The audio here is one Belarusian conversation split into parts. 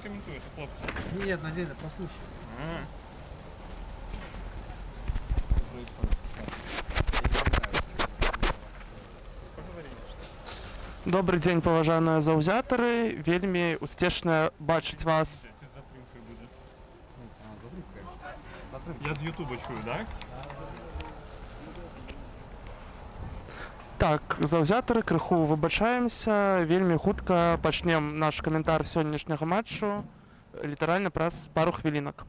коментуєте, хлопці? Нет, Надежда, послушай. Добрый день, паважаныя заўзятары. Вельмі успешна бачыць вас. Ці з затримкою буде? Я з Ютуба чую, так? Так, заўзятары, крыху выбачаемся. Вельмі хутка пачнем наш каментар сённяшняга матчу. Літаральна праз пару хвілінак.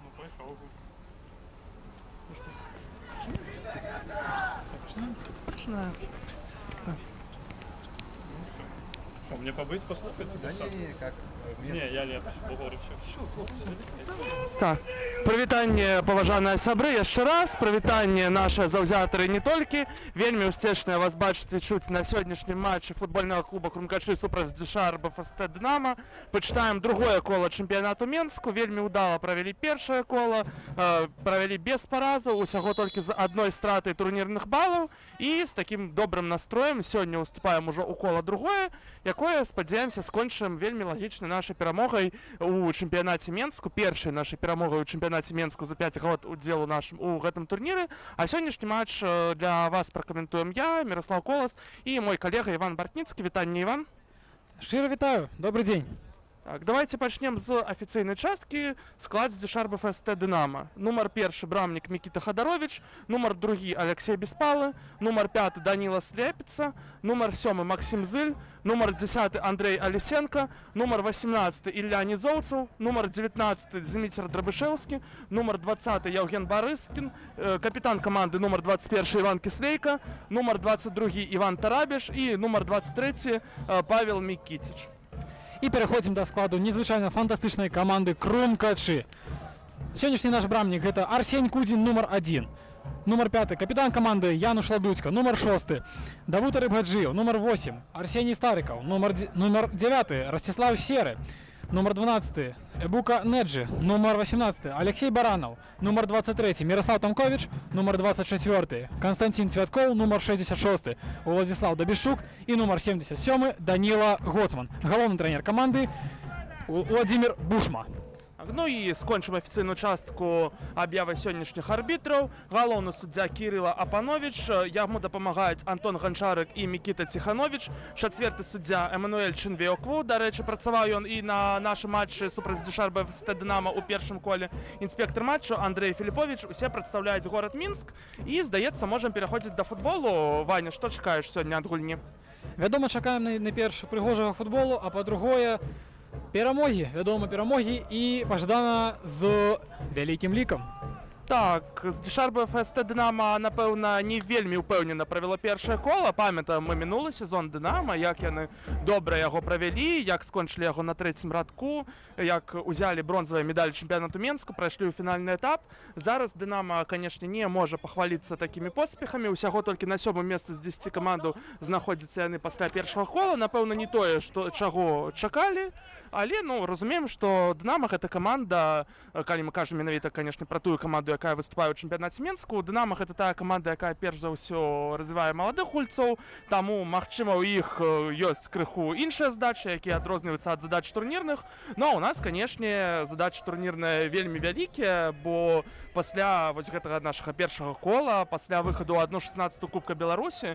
Ну, пайшов. Пачинаем. Що, мені побить, послухати? Да не, как. Ні, я лепш, говорю, що. Так, прывітанне, паважаныя сябры, яшчэ раз. Прывітанне нашы заўзятары не толькі. Вельмі успешна вас бачыць і чуць на сённяшнім матчы футбольнага клуба Крумкачы супраць ДЮШАР БФСТ Дынамо. Пачытаем другое кола чэмпіянату Менску. Вельмі ўдала правялі першае кола, правялі без паразаў, усяго толькі з адной стратай турнірных балаў. І з такім добрым настроем сёння уступаем ужо ў кола другое, якое, спадзяемся, скончым вельмі лагічна нашай перамогай у чэмпіянаце Менску, першай нашай перамогай у чэмпіянаце Менску за 5 год удзелу нашым у гэтым турніры. А сённяшні матч для вас пракаментуем я, Міраслаў Колас, і мой калега Іван Бартніцкі. Вітанне, Іван. Шчыра вітаю, добрый день. Так, давайте пачнем з афіцыйнай часткі. Склад з ДЮШАР БФСТ Дынамо. Нумар 1 брамнік Мікіта Хадарович, нумар 2 Алексей Беспалы, нумар 5 Даніла Слепіца, нумар 7 Максим Зыль, нумар 10 Андрей Алісенко, нумар 18 Ілля Нізоўцаў, нумар 19 Зміцер Драбышэўскі, нумар 20 Яўген Барыскін, капітан каманды нумар 21 Іван Кіслейка, нумар 22 Іван Тарабеш і нумар 23 Павел Мікітіч. І пераходзім да складу незвычайна фантастычнай каманды Крумкачы. Сённяшні наш брамнік гэта Арсень Кудзін, нумар 1. Нумар 5 капітан каманды Януш Ладуцька, нумар 6 Давуд Рыбгаджыев, нумар 8 Арсений Старыкаў, нумар 9 Ростислав Серы, нумар 12 Эбука Неджи, нумар 18 Алексей Баранов, нумар 23 Мирослав Тамкович, нумар 24 Константин Цвятков, нумар 66 Владислав Добішчук і нумар 77 Даніла Гоцман. Галоўны трэнер каманды Владимир Бушма. Ну і скончым афіцыйную частку аб'явы сённяшніх арбітраў. Галоўны суддзя Кірыла Апанович, яму дапамагаюць Антон Ганчарык і Мікіта Ціханович, чацверты суддзя Эмануэль Чынвеокву, дарэчы, працаваў ён і на нашым матчы супраць ДЮШАР БФСТ Дынамо ў першым коле. Інспектор матчу Андрей Філіпович, усе прадстаўляюць горад Мінск. І, здаецца, можам пераходзіць да футболу. Ваня, што чакаеш сёння ад гульні? Вядома, чакаем найперш прыгожага футболу, а па-другое перамогі, вядома, перамогі і пажадана з вялікім лікам. Так, з ДЮШАР БФСТ Дынамо, напэўна, не вельмі ўпэўнена правяло першае кола. Памятаем мы мінулы сезон Дынамо, як яны добра яго правялі, як скончылі яго на трэцім радку, як узялі бронзавыя медалі чэмпіянату Менску, прайшлі ў фінальны этап. Зараз Дынамо, канешне, не можа пахваліцца такімі поспехамі. Усяго толькі на 7-м месцы з 10 камандаў знаходзяцца яны пасля першага кола. Напэўна, не тое, чаго чакалі. Але, ну, разумеем, што Дынамо гэта каманда, калі мы кажам менавіта, канешне, пра тую каманду, якая выступае ў чэмпіянаце Менску. Дынамо гэта тая каманда, якая перш за ўсё развівае маладых гульцоў, таму, магчыма, у іх ёсць крыху іншыя задачы, якія адрозніваюцца ад задач турнірных. Но у нас, канешне, задачы турнірныя вельмі вялікія, бо пасля вось гэтага нашага першага кола, пасля выхаду ў 1/16 Кубка Беларусі,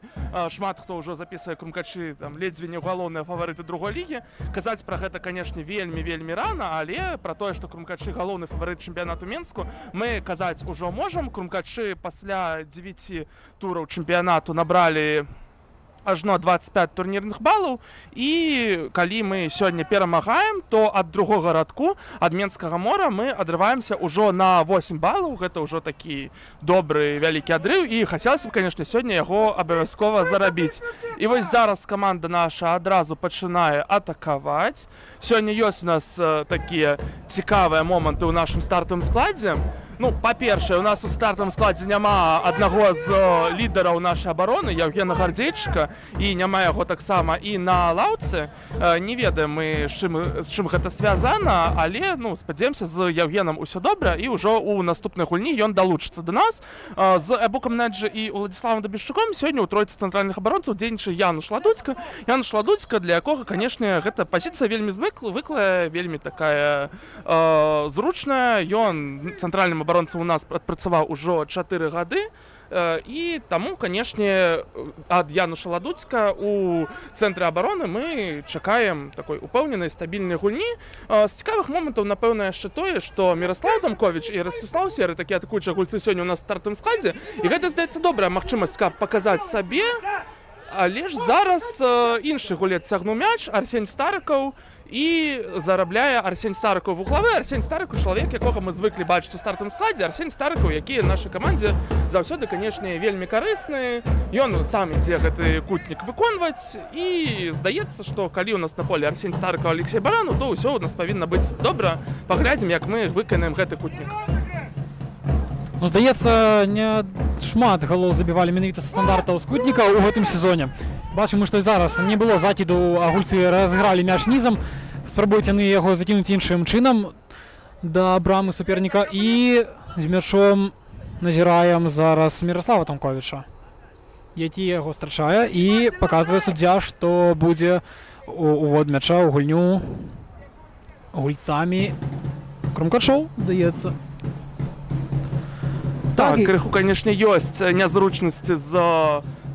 шмат хто ўжо запісвае Крумкачы там ледзьве не галоўныя фаварыты другой лігі. Казаць пра гэта, канешне, вельмі рана, але пра тое, што Крумкачы галоўны фаварыт чэмпіянату Менску, мы казаць ужо можам. Крумкачы пасля 9 тураў чэмпіянату набралі ажно 25 турнірных балаў, і калі мы сёння перамагаем, то ад другога радку, ад Менскага мора, мы адрываемся ўжо на 8 балаў. Гэта ўжо такі добры вялікі адрыў, і хацелася б, канешне, сёння яго абавязкова зарабіць. І вось зараз каманда наша адразу пачынае атакаваць. Сёння ёсць у нас такія цікавыя моманты ў нашым стартавым складзе. Ну, па-першае, у нас у стартавым складзе няма аднаго з лідараў нашай абароны, Яўгена Гардзейчыка, і няма яго таксама і на лаўцы. Не ведаем мы, з чым гэта звязана, але, ну, спадзяемся, з Яўгенам усё добра, і ўжо ў наступнай гульні ён далучыцца да нас. З Эбукам Неджы і Уладзіславам Дабішчуком сёння ў тройцы цэнтральных абаронцаў дзейнічае Януш Ладуцька. Януш Ладуцька, для якога, канешне, гэта пазіцыя вельмі звыклая, вельмі такая зручная. Ён цэнтральным абаронцам у нас адпрацаваў ужо 4 гады. І таму, канешне, ад Януша Ладуцька у цэнтры абароны мы чакаем такой упэўненай стабільнай гульні. З цікавых момантаў, напэўна, яшчэ тое, што Міраслаў Дамковіч і Расціслаў Серы, такія атакуючыя гульцы сёння ў нас в стартавым складзе, і гэта, здаецца, добрая магчымасць, каб паказаць сабе. Але ж зараз іншы гулец цягнуў мяч, Арсень Старыкаў, і зарабляе Арсень Старыкаў вуглавы. Арсень Старыкаў — чалавек, якога мы звыклі бачыць у стартавым складзе. Арсень Старыкаў, які нашай камандзе заўсёды, канешне, вельмі карысны. Ён сам ідзе гэты кутнік выконваць. І здаецца, што калі ў нас на поле Арсень Старыкаў, Алексей Баранаў, то ўсё ў нас павінна быць добра. Паглядзім, як мы выканаем гэты кутнік. Ну, здаецца, не шмат галоў забівалі менавіта са стандартаў скутнікаў у гэтым сезоне. Бачым, што і зараз не было закіду, а гульцы разыгралі мяч нізам. Спрабуюць яны яго закінуць іншым чынам да брамы суперніка. І з мячом назіраем зараз Міраслава Тамковіча, які яго страчае і паказвае суддзя, што будзе увод мяча ў гульню гульцамі Крумкачоў, здаецца. Так, крыху, канешне, ёсць нязручнасці з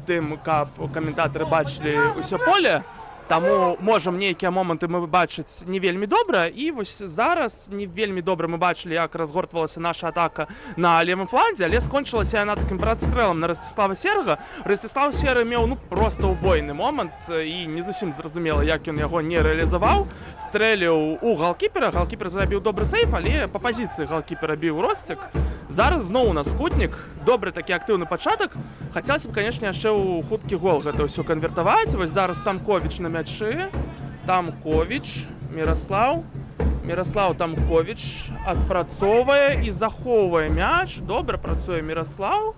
тым, каб каментатары бачылі ўсё поле. Таму можам нейкія моманты мы бачыць не вельмі добра. І вось зараз не вельмі добра мы бачылі, як разгортвалася наша атака на левым фланзе, але скончылася яна такім братстрэлам на Расціслава Серага. Расціслав Серы меў, ну, проста ўбойны момант, і не зусім зразумела, як ён яго не рэалізаваў. Стрэліў у галкіпера, галкіпер зрабіў добры сейф, але па пазіцыі галкіпера біў Росцік. Зараз зноў у нас кутнік, добры такі актыўны пачатак. Хацелася б, канешне, яшчэ ў хуткі гол гэта ўсё канвертаваць. Вось зараз Тамковіч на мячы. Тамковіч, Міраслаў Тамковіч адпрацоўвае і захоўвае мяч. Добра працуе Міраслаў.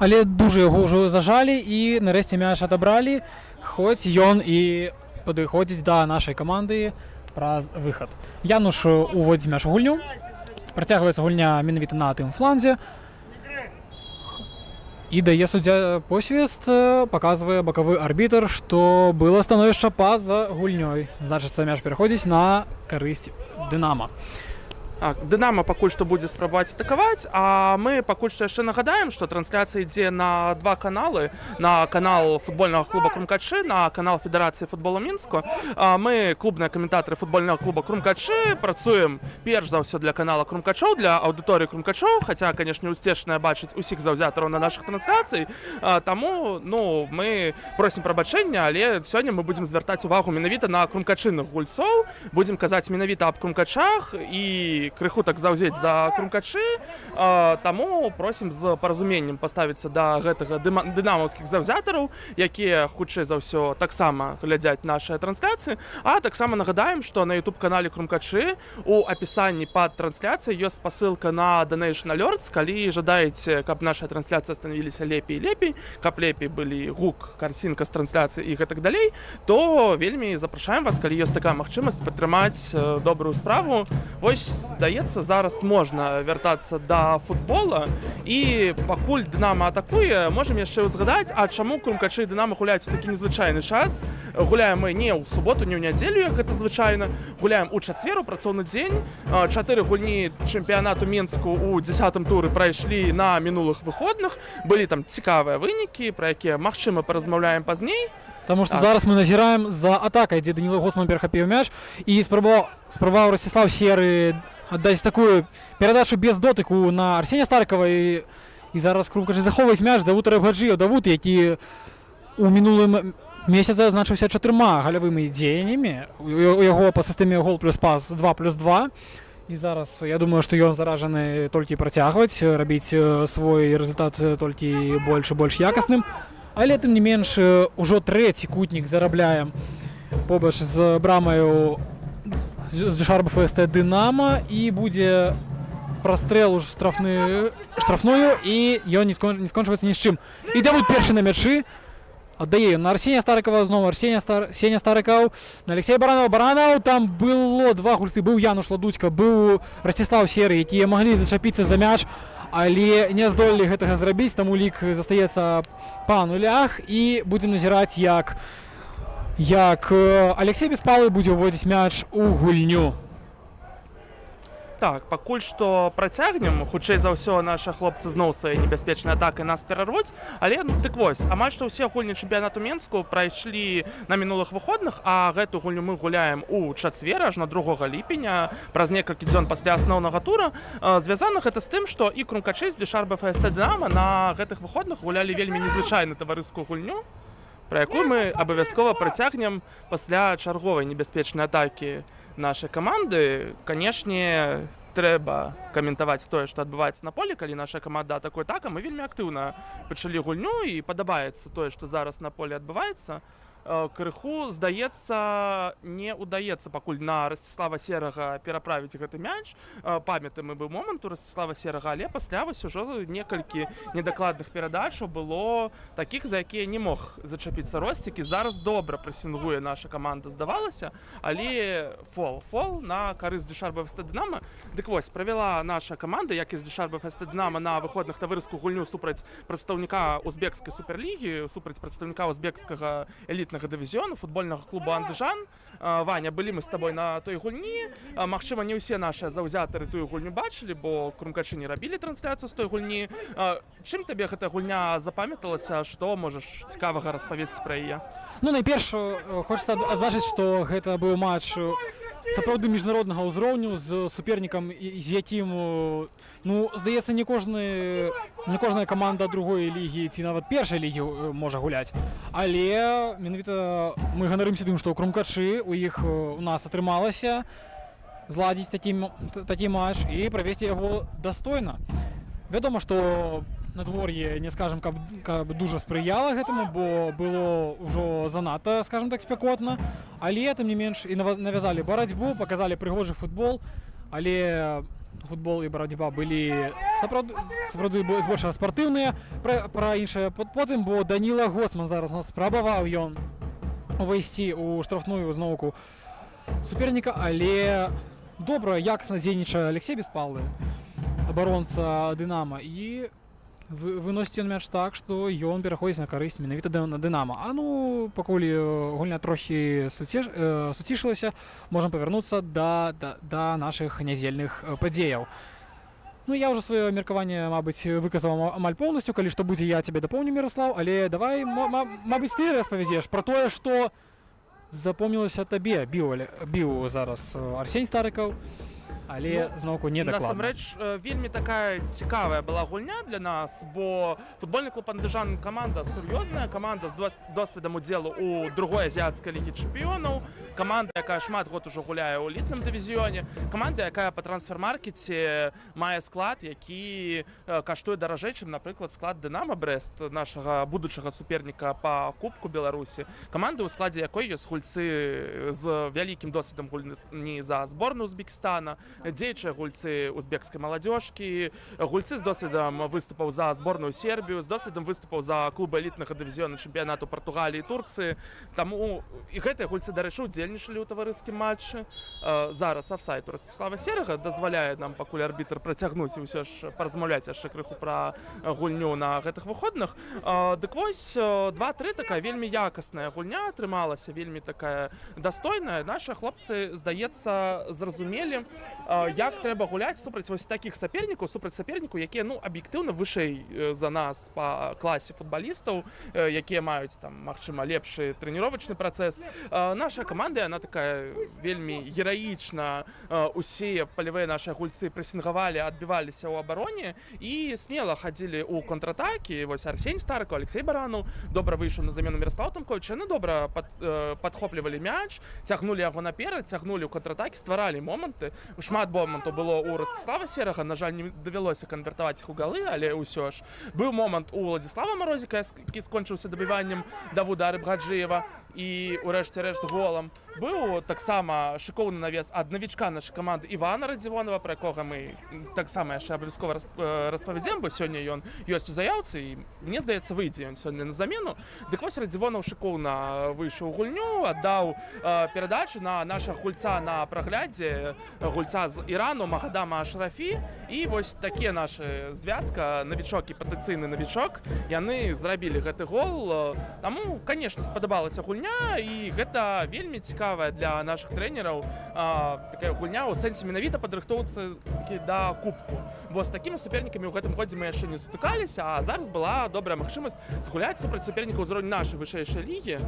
Але дужа яго ўжо зажалі і нарэшце мяч адабралі, хоць ён і падыходзіць да нашай каманды праз выхад. Януш уводзіць мяч у гульню. Працягваецца гульня менавіта на тым фланзе. І дае суддзя посвіст, паказвае бакавы арбітр, што было становішча па-за гульнёй. Значыцца, мяч пераходзіць на карысць Дынама. Дынама пакуль што будзе спрабаваць атакаваць, а мы пакуль што яшчэ нагадаем, што трансляцыя ідзе на 2 каналы. На канал футбольнага клуба Крумкачы, на канал Федэрацыі футбола Мінску. Мы, клубныя каментатары футбольнага клуба Крумкачы, працуем перш за ўсё для канала Крумкачоў, для аўдыторыі Крумкачоў, хаця, канешне, усцешна бачыць усіх заўзятараў на нашых трансляцый. Таму, ну, мы просім прабачэння, але сёння мы будзем звяртаць увагу менавіта на крумкачынных гульцоў, будзем казаць менавіта аб крумкачах і крыху так заўзець за Крумкачы. Таму просім з паразуменнем паставіцца да гэтага дынамаўскіх заўзятараў, якія хутчэй за ўсё таксама глядзяць нашыя трансляцыі. А таксама нагадаем, што на YouTube-канале Крумкачы у апісанні пад трансляцыяй ёсць спасылка на Donation Alerts. Калі жадаеце, каб наша трансляцыя станавіліся лепей і лепей, каб лепей былі гук, карцінка з трансляцыі і гэтак далей, то вельмі запрашаем вас, калі ёсць такая магчымасць, падтрымаць добрую справу. Вось, здаецца, зараз можна вяртацца да футбола. І пакуль Дынама атакуе, можам яшчэ ўзгадаць, а чаму Крумкачы і Дынама гуляюць у такі незвычайны час. Гуляем мы не ў суботу, не ў нядзелю, як гэта звычайна. Гуляем у чацвер, у працоўны дзень. 4 гульні чэмпіянату Мінску ў 10-м туры прайшлі на мінулых выходных. Былі там цікавыя вынікі, пра якія, магчыма, паразмаўляем пазней. Таму што зараз мы назіраем за атакай, дзе Даніла Госман перахапіў мяч і спрабаваў Расціслаў Серы аддаць такую перадачу без дотыку на Арсеня Старыкава. І зараз Крумкачы захоўваюць мяч Давуд Райбгаджыеў. Давуд, які у мінулым месяцы адзначыўся 4 галявымі дзеяннямі. У яго па сістэме гол плюс пас 2+2. І зараз, я думаю, што ён заражаны толькі працягваць, рабіць свой рэзультат толькі больш і больш якасным. Але тым не менш, ужо 3-ці кутнік зарабляем побач з брамаю з Шарба ФСТ Дынама, і будзе прастрэл у штрафную, і ён не скончваецца ні з чым. І дэбют першы на мячы. Аддае на Арсенія Старыкова, зноў Сеня Старыкаў, на Алексея Баранаў, там было два гульцы, быў Януш Ладуцька, быў Расціслаў Серы, якія маглі зачапіцца за мяч, але не здолелі гэтага зрабіць, таму лік застаецца па нулях, і будзем назіраць, як Алексей Беспалы будзе ўводзіць мяч у гульню. Так, пакуль што працягнем, хутчэй за ўсё наша хлопцы зноў свае небяспечнай атакай нас перарвуць, але дык вось, амаль што ўсе гульні чэмпіянату Мінску прайшлі на мінулых выходных, а гэту гульню мы гуляем у чацвер, аж на 2 ліпеня, праз некалькі дзён пасля асноўнага тура. Звязана гэта з тым, што і крумкачы з Дышарба ФСТ Дынама на гэтых выходных гулялі вельмі незвычайную таварыскую гульню, пра якую мы абавязкова працягнем пасля чарговай небяспечнай атакі нашай каманды. Канешне, трэба каментаваць тое, што адбываецца на полі, калі наша каманда атакуе так, а мы вельмі актыўна пачалі гульню, і падабаецца тое, што зараз на полі адбываецца. Крыху, здаецца, не ўдаецца пакуль на Расціслава Серага пераправіць гэты мяч. Памятаем, быў момант у Расціслава Серага, але пасля вось ужо некалькі недакладных перадачаў было такіх, за якія не мог зачапіцца Росцікі. Зараз добра прэсінгуе наша каманда, здавалася, але фол на карысць Дышарба ФСТ Дынама. Дык вось, правяла наша каманда, як і з Дышарба ФСТ Дынама, на выходных таварыскую гульню супраць прадстаўніка узбекскай суперлігі, супраць прадстаўніка узбекскага элітнага дывізіёну футбольнага клуба Андыжан. Ваня, былі мы з табой на той гульні. Магчыма, не ўсе нашыя заўзятары тую гульню бачылі, бо крумкачы не рабілі трансляцыю з той гульні. Чым табе гэтая гульня запамяталася, што можаш цікавага распавесці пра яе? Ну, найперш, хочацца адзначыць, што гэта быў матч сапраўды міжнароднага ўзроўню з супернікам, з якім, ну, здаецца, не кожная каманда другой лігі ці нават першай лігі можа гуляць. Але менавіта мы ганарымся тым, што ў крумкачы у нас атрымалася зладзіць такі матч і правесці яго дастойна. Вядома, што надвор'е, не скажам, каб дужа спрыяла гэтаму, бо было ўжо занадта, скажам так, спякотна, але тым не менш і навязалі барацьбу, паказалі прыгожы футбол, але футбол і барацьба былі сапраўды збольшага спартыўныя. Пра іншае потым, бо Даніла Гоцман зараз у нас спрабаваў ён увайсці ў штрафную зноўку суперніка, але добра, якасна дзейнічае Алексей Беспалы, абаронца Дынама, і выносіць ён мяч так, што ён пераходзіць на карысць менавіта на Дынама. А ну, пакуль гульня трохі суцішылася, можам павярнуцца да нашых нядзельных падзеяў. Ну, я ўжо сваё меркаванне, мабыць, выказаў амаль поўнасцю, калі што будзе, я цябе дапоўню, Міраслаў, але давай, мабыць, ты распавядзеш пра тое, што запомнілася табе. Біў зараз Арсень Старыкаў, але зноўку недакладна. Насамрэч, вельмі такая цікавая была гульня для нас, бо футбольны клуб Андыжан каманда сур'ёзная, каманда з досведам удзелу ў другой азіяцкай лігі чэмпіёнаў, каманда, якая шмат год ужо гуляе ў элітным дывізіёне, каманда, якая па трансфер-маркеце мае склад, які каштуе даражэй, чым, напрыклад, склад Дынама Брэст, нашага будучага суперніка па Кубку Беларусі. Каманда, у складзе якой ёсць гульцы з вялікім досведам гульні за зборную Узбекістана, дзеючыя гульцы узбекскай маладзёжкі, гульцы з досведам выступаў за зборную Сербію, з досведам выступаў за клубы элітнага дывізіёна чэмпіянату Партугаліі і Турцыі. Таму і гэтыя гульцы, дарэчы, удзельнічалі ў таварыскім матчы. Зараз афсайд у Расціслава Серага дазваляе нам, пакуль арбітр працягнуць і ўсё ж паразмаўляць яшчэ крыху пра гульню на гэтых выходных. Дык вось, 2-3 такая вельмі якасная гульня атрымалася, вельмі такая дастойная. Нашы хлопцы, здаецца, зразумелі, як трэба гуляць супраць вось такіх сапернікаў, супраць сапернікаў, якія, ну, аб'ектыўна вышэй за нас па класе футбалістаў, якія маюць, там, магчыма, лепшы трэніровачны працэс. Наша каманда, яна такая вельмі гераічна, усе палявыя нашыя гульцы прэсінгавалі, адбіваліся ў абароне і смела хадзілі ў контратакі. Вось Арсень Старыкаў, Алексей Баранаў добра выйшаў на замену Міраслаў Тамковіч, яны добра падхоплівалі мяч, цягнулі яго наперад, цягнулі ў контратакі, стваралі моманты. Шмат шмат момантаў было ў Ростислава Серага, на жаль, не давялося канвертаваць іх у галы, але ўсё ж быў момант у Владзіслава Марозіка, які скончыўся дабіваннем Давуда Рыбгаджыева і ўрэшце рэшт голам. Быў таксама шыкоўны навес ад навічка нашай каманды Івана Радзівонова, пра якога мы таксама яшчэ абавязкова распавядзем, бо сёння ён ёсць у заяўцы і мне здаецца выйдзе ён сёння на замену. Дык вось Радзівонаў шыкоўна выйшаў у гульню, аддаў перадачу на нашага гульца на праглядзе, гульца з Ірану Магадама Ашрафі, і вось такія нашы звязка, навічок і патэнцыйны навічок, яны зрабілі гэты гол. Таму, канешне, спадабалася гульня, і гэта вельмі цікавая для нашых трэнераў такая гульня ў сэнсе менавіта падрыхтоўцы да кубку. Бо з такімі супернікамі ў гэтым годзе мы яшчэ не сутыкаліся, а зараз была добрая магчымасць згуляць супраць супернікаў ўзроўню нашай вышэйшай лігі.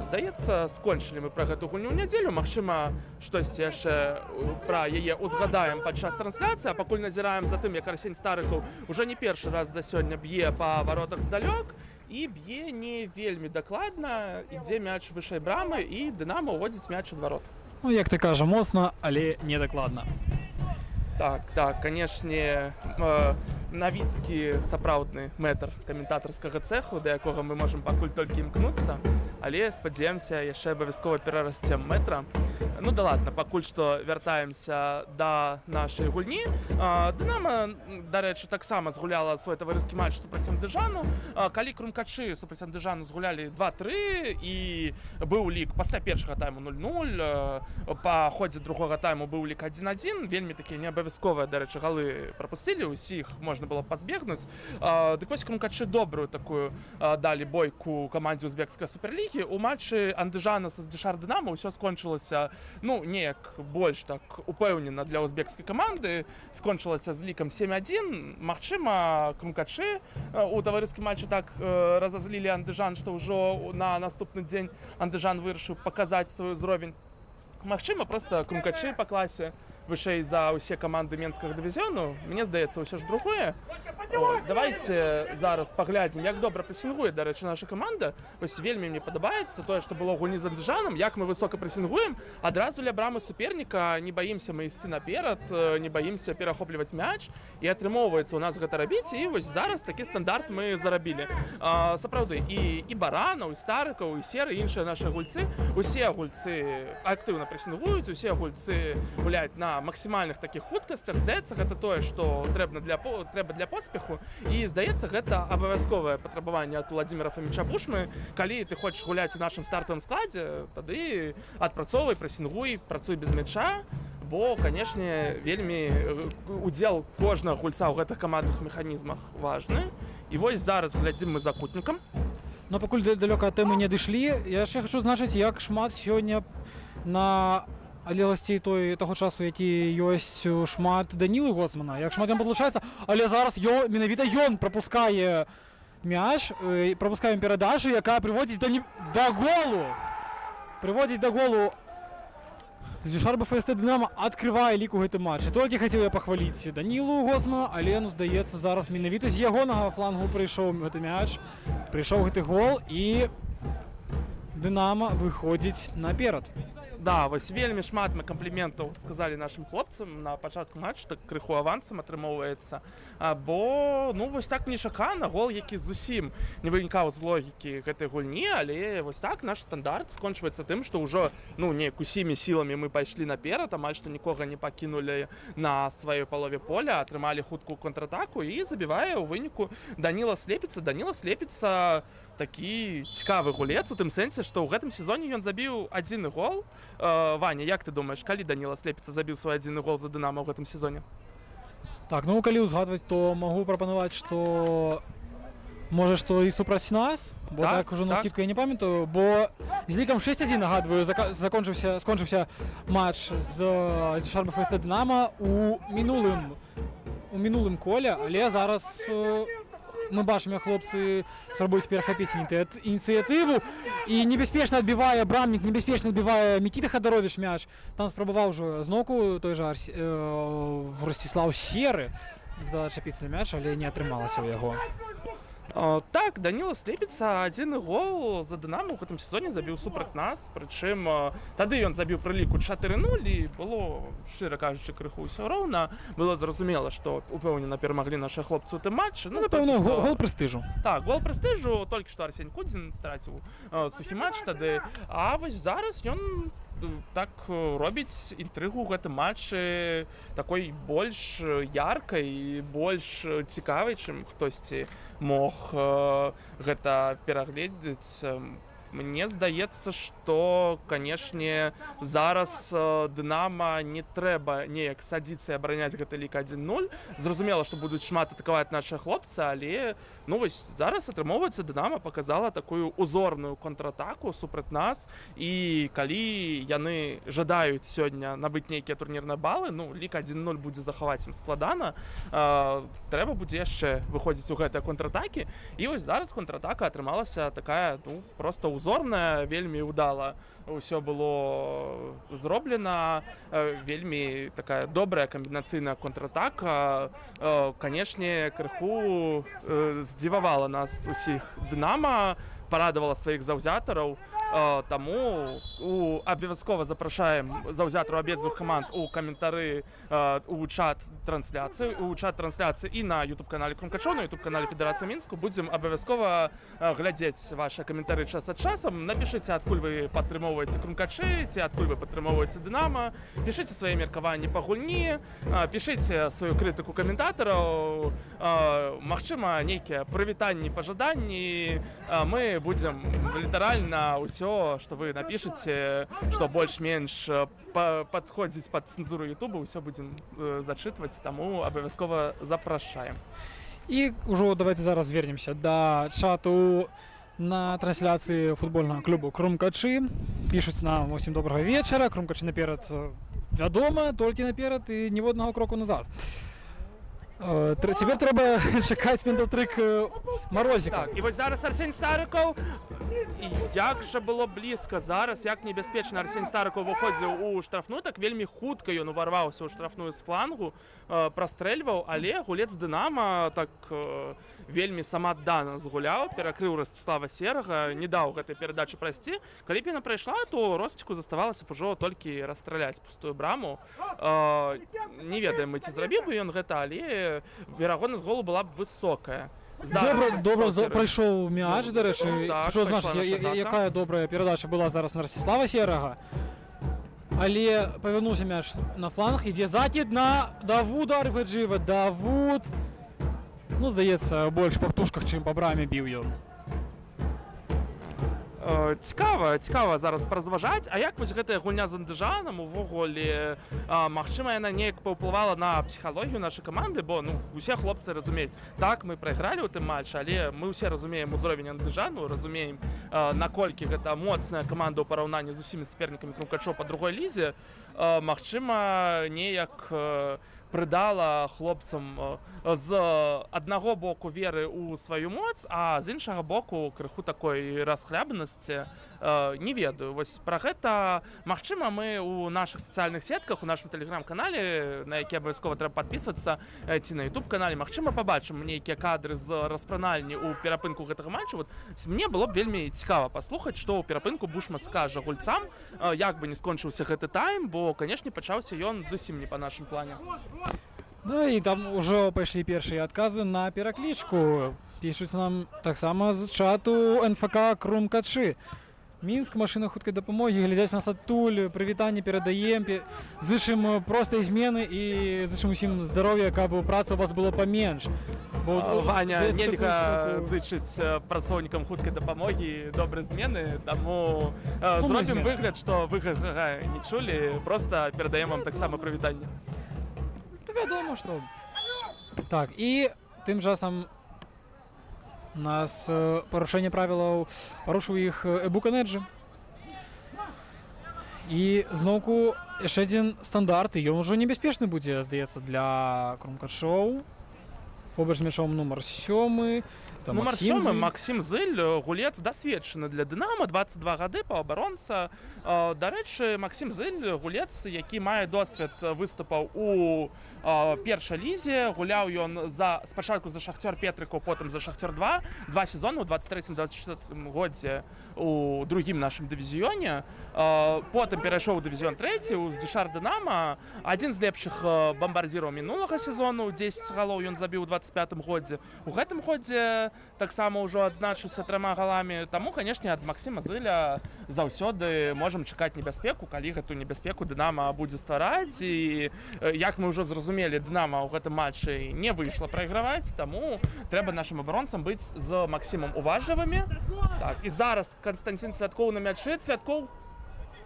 Здаецца, скончылі мы пра гэту гульню ў нядзелю. Магчыма, штосьці яшчэ пра яе ўзгадаем падчас трансляцыі, а пакуль назіраем за тым, як Арсень Старыкаў уже не першы раз за сёння б'е па варотах здалёк, і б'е не вельмі дакладна, ідзе мяч вышэй брамы, і Дынама ўводзіць мяч ад варот. Ну, як ты кажа, моцна, але не дакладна. Так, канешне, Навіцкі сапраўдны мэтр каментатарскага цэху, да якога мы можам пакуль толькі імкнуцца, але спадзяемся яшчэ абавязкова перарасцем мэтра. Ну да ладно, пакуль што вяртаемся да нашай гульні. Дынама, дарэчы, таксама згуляла свой таварыскі матч супраць Андыжану. Калі крумкачы супраць Андыжану згулялі 2-3 і быў лік пасля першага тайму 0-0, па ходзе другога тайму быў лік 1-1, вельмі такія неабавязковыя, дарэчы, галы прапусцілі, усіх можна было пазбегнуць. Дык вось крумкачы добрую такую далі бойку камандзе узбекскай суперлігі. У матчы Андыжана са Дюшар Дынамо ўсё скончылася, ну, неяк больш так упэўнена для узбекскай каманды. Скончылася з лікам 7-1. Магчыма, крумкачы у таварыскім матчы так разазлілі Андыжан, што ўжо на наступны дзень Андыжан вырашыў паказаць свой узровень. Магчыма, проста крумкачы па класе вышэй за ўсе каманды менскага дывізіёну. Мне здаецца, ўсё ж другое. Давайте зараз паглядзім, як добра прэсінгуе, дарэчы, наша каманда. Вось вельмі мне падабаецца тое, што было ў гульні з Андыжанам, як мы высока прэсінгуем. Адразу ля брамы суперніка не баімся мы ісці наперад, не баімся перахопліваць мяч, і атрымоўваецца ў нас гэта рабіць, і вось зараз такі стандарт мы зарабілі. Сапраўды, і Баранаў, і Старыкаў, і Серы, іншыя нашы гульцы, усе гульцы актыўна прэсінгуюць, усе гульцы гуляюць на максімальных такіх хуткасцях. Здаецца, гэта тое, што трэба для поспеху, і здаецца, гэта абавязковае патрабаванне ад Владзіміра Фаміча Бушмы. Калі ты хочаш гуляць у нашым стартавым складзе, тады адпрацоўвай, прэсінгуй, працуй без мяча, бо, канешне, вельмі удзел кожнага гульца ў гэтых камандных механізмах важны. І вось зараз глядзім мы за кутнікам. Но пакуль далёка ад тэмы не дышлі, я яшчэ хачу значыць, як шмат сёння на адлегласці таго часу, які ёсць шмат Данілы Гоцмана, як шмат ён падлучаецца, але зараз менавіта ён прапускае мяч, прапускае перадачу, якая прыводзіць да голу. Прыводзіць да голу Дюшар БФСТ Дынамо, адкрывае лік у гэтым матчы. Толькі хацеў я пахваліць Данілу Гоцмана, але, ну, здаецца, зараз менавіта з ягонага флангу прыйшоў гэты мяч, прыйшоў гэты гол, і Дынамо выходзіць наперад. Да, вось вельмі шмат мы кампліментаў сказалі нашым хлопцам на пачатку матчу, так крыху авансам атрымоўваецца. Бо, ну, вось так нечакана, гол, які зусім не вынікаў з логікі гэтай гульні, але вось так наш стандарт скончваецца тым, што ўжо, ну, неяк усімі сіламі мы пайшлі наперад, амаль што нікога не пакінулі на сваёй палове поля, атрымалі хуткую контратаку і забівае ў выніку Даніла Слепіца. Даніла Слепіца такі цікавы гулец у тым сэнсе, што ў гэтым сезоне ён забіў адзіны гол. Ваня, як ты думаеш, калі Даніла Слепіца забіў свой адзіны гол за Дынамо ў гэтым сезоне? Так, ну, калі ўзгадваць, то магу прапанаваць, што можа, што і супраць нас, бо так ужо на скідку я не памятаю, бо з лікам 6-1, нагадваю, скончыўся матч з Дюшар БФСТ Дынамо у мінулым коле, але зараз мы бачым, як хлопцы спрабуюць перахапіць ініцыятыву, і небяспечна адбівае брамнік, небяспечна адбівае Мікіта Хадаровіч мяч. Там спрабаваў ужо зноўку той жа Ростислав Серы зачапіцца мяч, але не атрымалася ў яго. Так, Даніла Слепіца адзіны гол за Дынаму ў гэтым сезоне забіў супраць нас, прычым тады ён забіў пры ліку 4-0 і было, шчыра кажучы, крыху ўсё роўна. Было зразумела, што упэўнена перамаглі нашы хлопцы ў тым матчы. Напэўна, гол прэстыжу. Так, гол прэстыжу, толькі што Арсень Кудзін страціў сухі матч тады, а вось зараз ён так робіць інтрыгу ў гэтым матчы такой больш яркай і больш цікавай, чым хтосьці мог гэта перагледзець. Мне здаецца, што, канешне, зараз Дынама не трэба неяк садзіцца і абараняць гэты лік 1-0. Зразумела, што будуць шмат атакаваць нашы хлопцы, але вось зараз атрымоўваецца, Дынама паказала такую узорную контратаку супраць нас, і калі яны жадаюць сёння набыць нейкія турнірныя балы, лік 1-0 будзе захаваць ім складана, трэба будзе яшчэ выходзіць у гэтыя контратакі, і вось зараз контратака атрымалася такая, проста узорная, вельмі ўдала ўсё было зроблена, вельмі такая добрая камбінацыйная контратака. Канешне, крыху здзівавала нас усіх Дынама, парадавала сваіх заўзятараў, таму абавязкова запрашаем заўзятараў абедзвюх каманд у каментары у чат трансляцыі і на YouTube-канале Крумкачоў, на YouTube-канале Федэрацыі Мінску. Будзем абавязкова глядзець ваши каментары час ад часам. Напішыце, адкуль вы падтрымоўваеце Крумкачы, ці адкуль вы падтрымоўваеце Дынама. Пішыце свае меркаванні па гульні, пішыце сваю крытыку каментатараў, магчыма, нейкія прывітанні, пажаданні. Мы будем літаральна ўсё, што вы напішыце, што больш-менш падходзіць пад цэнзуру Ютуба, ўсё будзем зачытваць, таму абавязкова запрашаем. І ўжо давайте зараз вернемся да чату на трансляцыі футбольнага клубу Крумкачы. Пішуць нам: усім добрага вечара, Крумкачы наперад вядома, толькі наперад і ніводнага кроку назад. Цяпер трэба чакаць пентатрык Марозіка. Так, і вось зараз Арсень Старыкаў. Як жа было блізка зараз, як небяспечна Арсень Старыкаў выходзіў у штрафную, так вельмі хутка ён уварваўся ў штрафную з флангу, прастрэльваў, але гулец Дынама так вельмі самааддана згуляў, перакрыў Ростислава Серага, не даў гэтай перадачы прайсці. Калі б яна прайшла, то Росціку заставалася б ужо толькі расстраляць пустую браму. Не ведаем мы, ці зрабіў бы ён гэта, але верагоднасць голу была б высокая. Добра прайшоў мяч, дарэчы. Што значыць, якая добрая перадача была зараз на Ростислава Серага. Але павярнуўся мяч на фланг, ідзе закід на Давуда Арбаджиева. Давуд, здаецца, больш па птушках, чым па браме біў ён. Цікава зараз паразважаць. А як вось гэтая гульня з Андыжанам увогуле, магчыма, яна неяк паўплывала на псіхалогію нашай каманды, бо усе хлопцы разумеюць, так, мы прайгралі ў тым матчы, але мы ўсе разумеем узровень Андыжану, разумеем, наколькі гэта моцная каманда ў параўнанні з усімі сапернікамі Крумкачоў па другой лізе. Магчыма, неяк прыдала хлопцам з аднаго боку веры ў сваю моц, а з іншага боку крыху такой расхлябанасці. Не ведаю. Вось пра гэта, магчыма, мы ў нашых сацыяльных сетках, у нашым тэлеграм-канале, на які абавязкова трэба падпісвацца, ці на YouTube-канале, магчыма, пабачым нейкія кадры з распранальні ў перапынку гэтага матчу. Мне было б вельмі цікава паслухаць, што ў перапынку Бушма скажа гульцам, як бы не скончыўся гэты тайм, бо, канешне, пачаўся ён зусім не па нашым плане. І там ужо пайшлі першыя адказы на пераклічку. Пішуць нам таксама з чату НФК Крумкачы. Мінск, машына хуткай дапамогі, глядзяць нас адтуль, прывітанне перадаем, зычым простай змены і зычым усім здароўя, каб праца у вас было паменш. Ваня, нельга зычыць працоўнікам хуткай дапамогі добрай змены, таму зробім выгляд, што вы гэтага не чулі, проста перадаем вам таксама прывітанне. Вядома, што. Так, і тым часам нас парушэнне правілаў парушыў іх Эбуканеджы. І зноўку яшчэ адзін стандарт, і ён ужо небяспечны будзе, здаецца, для Крумкачоў. Побач з мячом нумар 7. Там Нумар Максим 7 Зыль. Максим Зыль, гулец досведчаны для Дынама, 22 гады, паўабаронца. Дарэчы, Максим Зыль, гулец, які мае досвед выступаў у першай лізе. Гуляў ён спачатку за Шахтёр Петрыкаў, потым за Шахтёр 2. 2 сезоны ў 23-24 годзе у другім нашым дывізіёне. Потым перайшоў у дывізіён 3, у Дюшар Дынама. Адзін з лепшых бамбардзіраў мінулага сезону, 10 галоў ён забіў у 25 годзе. У гэтым годзе таксама ўжо адзначыўся 3 галамі. Таму, канешне, ад Максіма Зыля заўсёды можам чакаць небяспеку, калі гэту небяспеку Дынама будзе ствараць. І як мы ўжо зразумелі, Дынама ў гэтым матчы не выйшла прайграваць, таму трэба нашым абаронцам быць з Максімам уважлівымі. Так, і зараз Канстанцін Цвяткоў на мячы. Цвяткоў,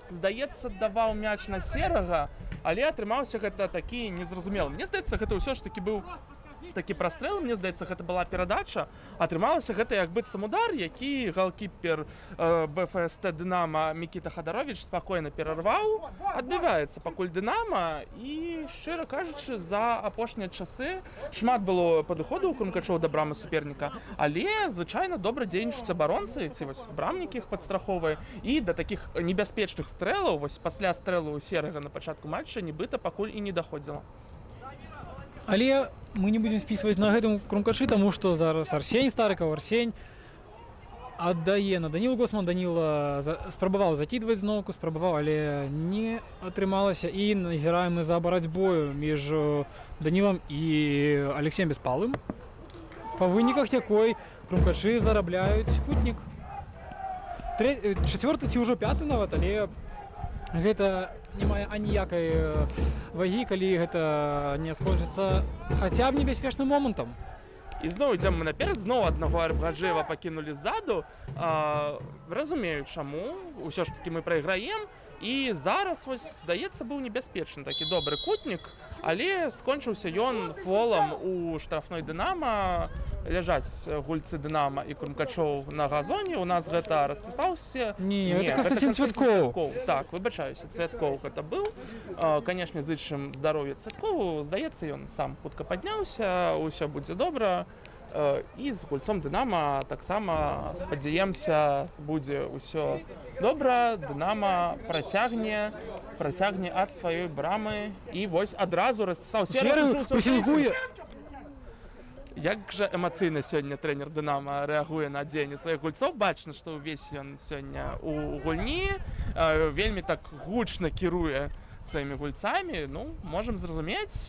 здаецца, даваў мяч на Серага, але атрымаўся гэта такі незразумелы. Мне здаецца, гэта ўсё ж такі быў такі прастрэл, мне здаецца, гэта была перадача. Атрымалася гэта як быццам удар, які галкіпер БФСТ Дынама Мікіта Хадаровіч спакойна перарваў. Адбіваецца пакуль Дынама, і, шчыра кажучы, за апошнія часы шмат было падыходаў у крумкачоў да брамы суперніка, але звычайна добра дзейнічаюць абаронцы, ці вось брамнікі іх падстраховыя, і да такіх небяспечных стрэлаў, вось пасля стрэлу Серага на пачатку матча, нібыта пакуль і не даходзіла. Але мы не будзем спісваць на гэтым крумкачы, таму што зараз Арсень Старыкаў, Арсень аддае на Данілу Госман. Даніла спрабаваў закідваць зноўку, спрабаваў, але не атрымалася. І назіраем мы за барацьбою між Данілам і Алексеем Беспалым, па выніках якой крумкачы зарабляюць кутнік. Чацвёрты ці ўжо 5 нават, але гэта не мае аніякай вагі, калі гэта не скончыцца хаця б небяспечным момантам. І зноў ідзем мы наперад, зноў аднаго Арбгаджыева пакінулі ззаду. Разумею, чаму. Усё ж такі мы прайграем. І зараз, вось, здаецца, быў небяспечны такі добры кутнік, але скончыўся ён фолам у штрафной Дынама. Ляжаць гульцы Дынама і крумкачоў на газоне. У нас гэта Ростислаўся. Не, гэта Канстанцін Цвяткоў. Так, выбачаюся, Цвяткоў гэта быў. Канешне, зычым здароўя Цвяткову. Здаецца, ён сам хутка падняўся, усё будзе добра. І з гульцом Дынама таксама, спадзяемся, будзе ўсё добра. Дынама працягне ад сваёй брамы. І вось адразу Ростислаў Серый прысілкуе. Як жа эмацыйна сёння трэнер Дынама рэагуе на дзеянне сваіх гульцоў. Бачна, што ўвесь ён сёння у гульні, вельмі так гучна кіруе сваімі гульцамі. Ну, можам зразумець,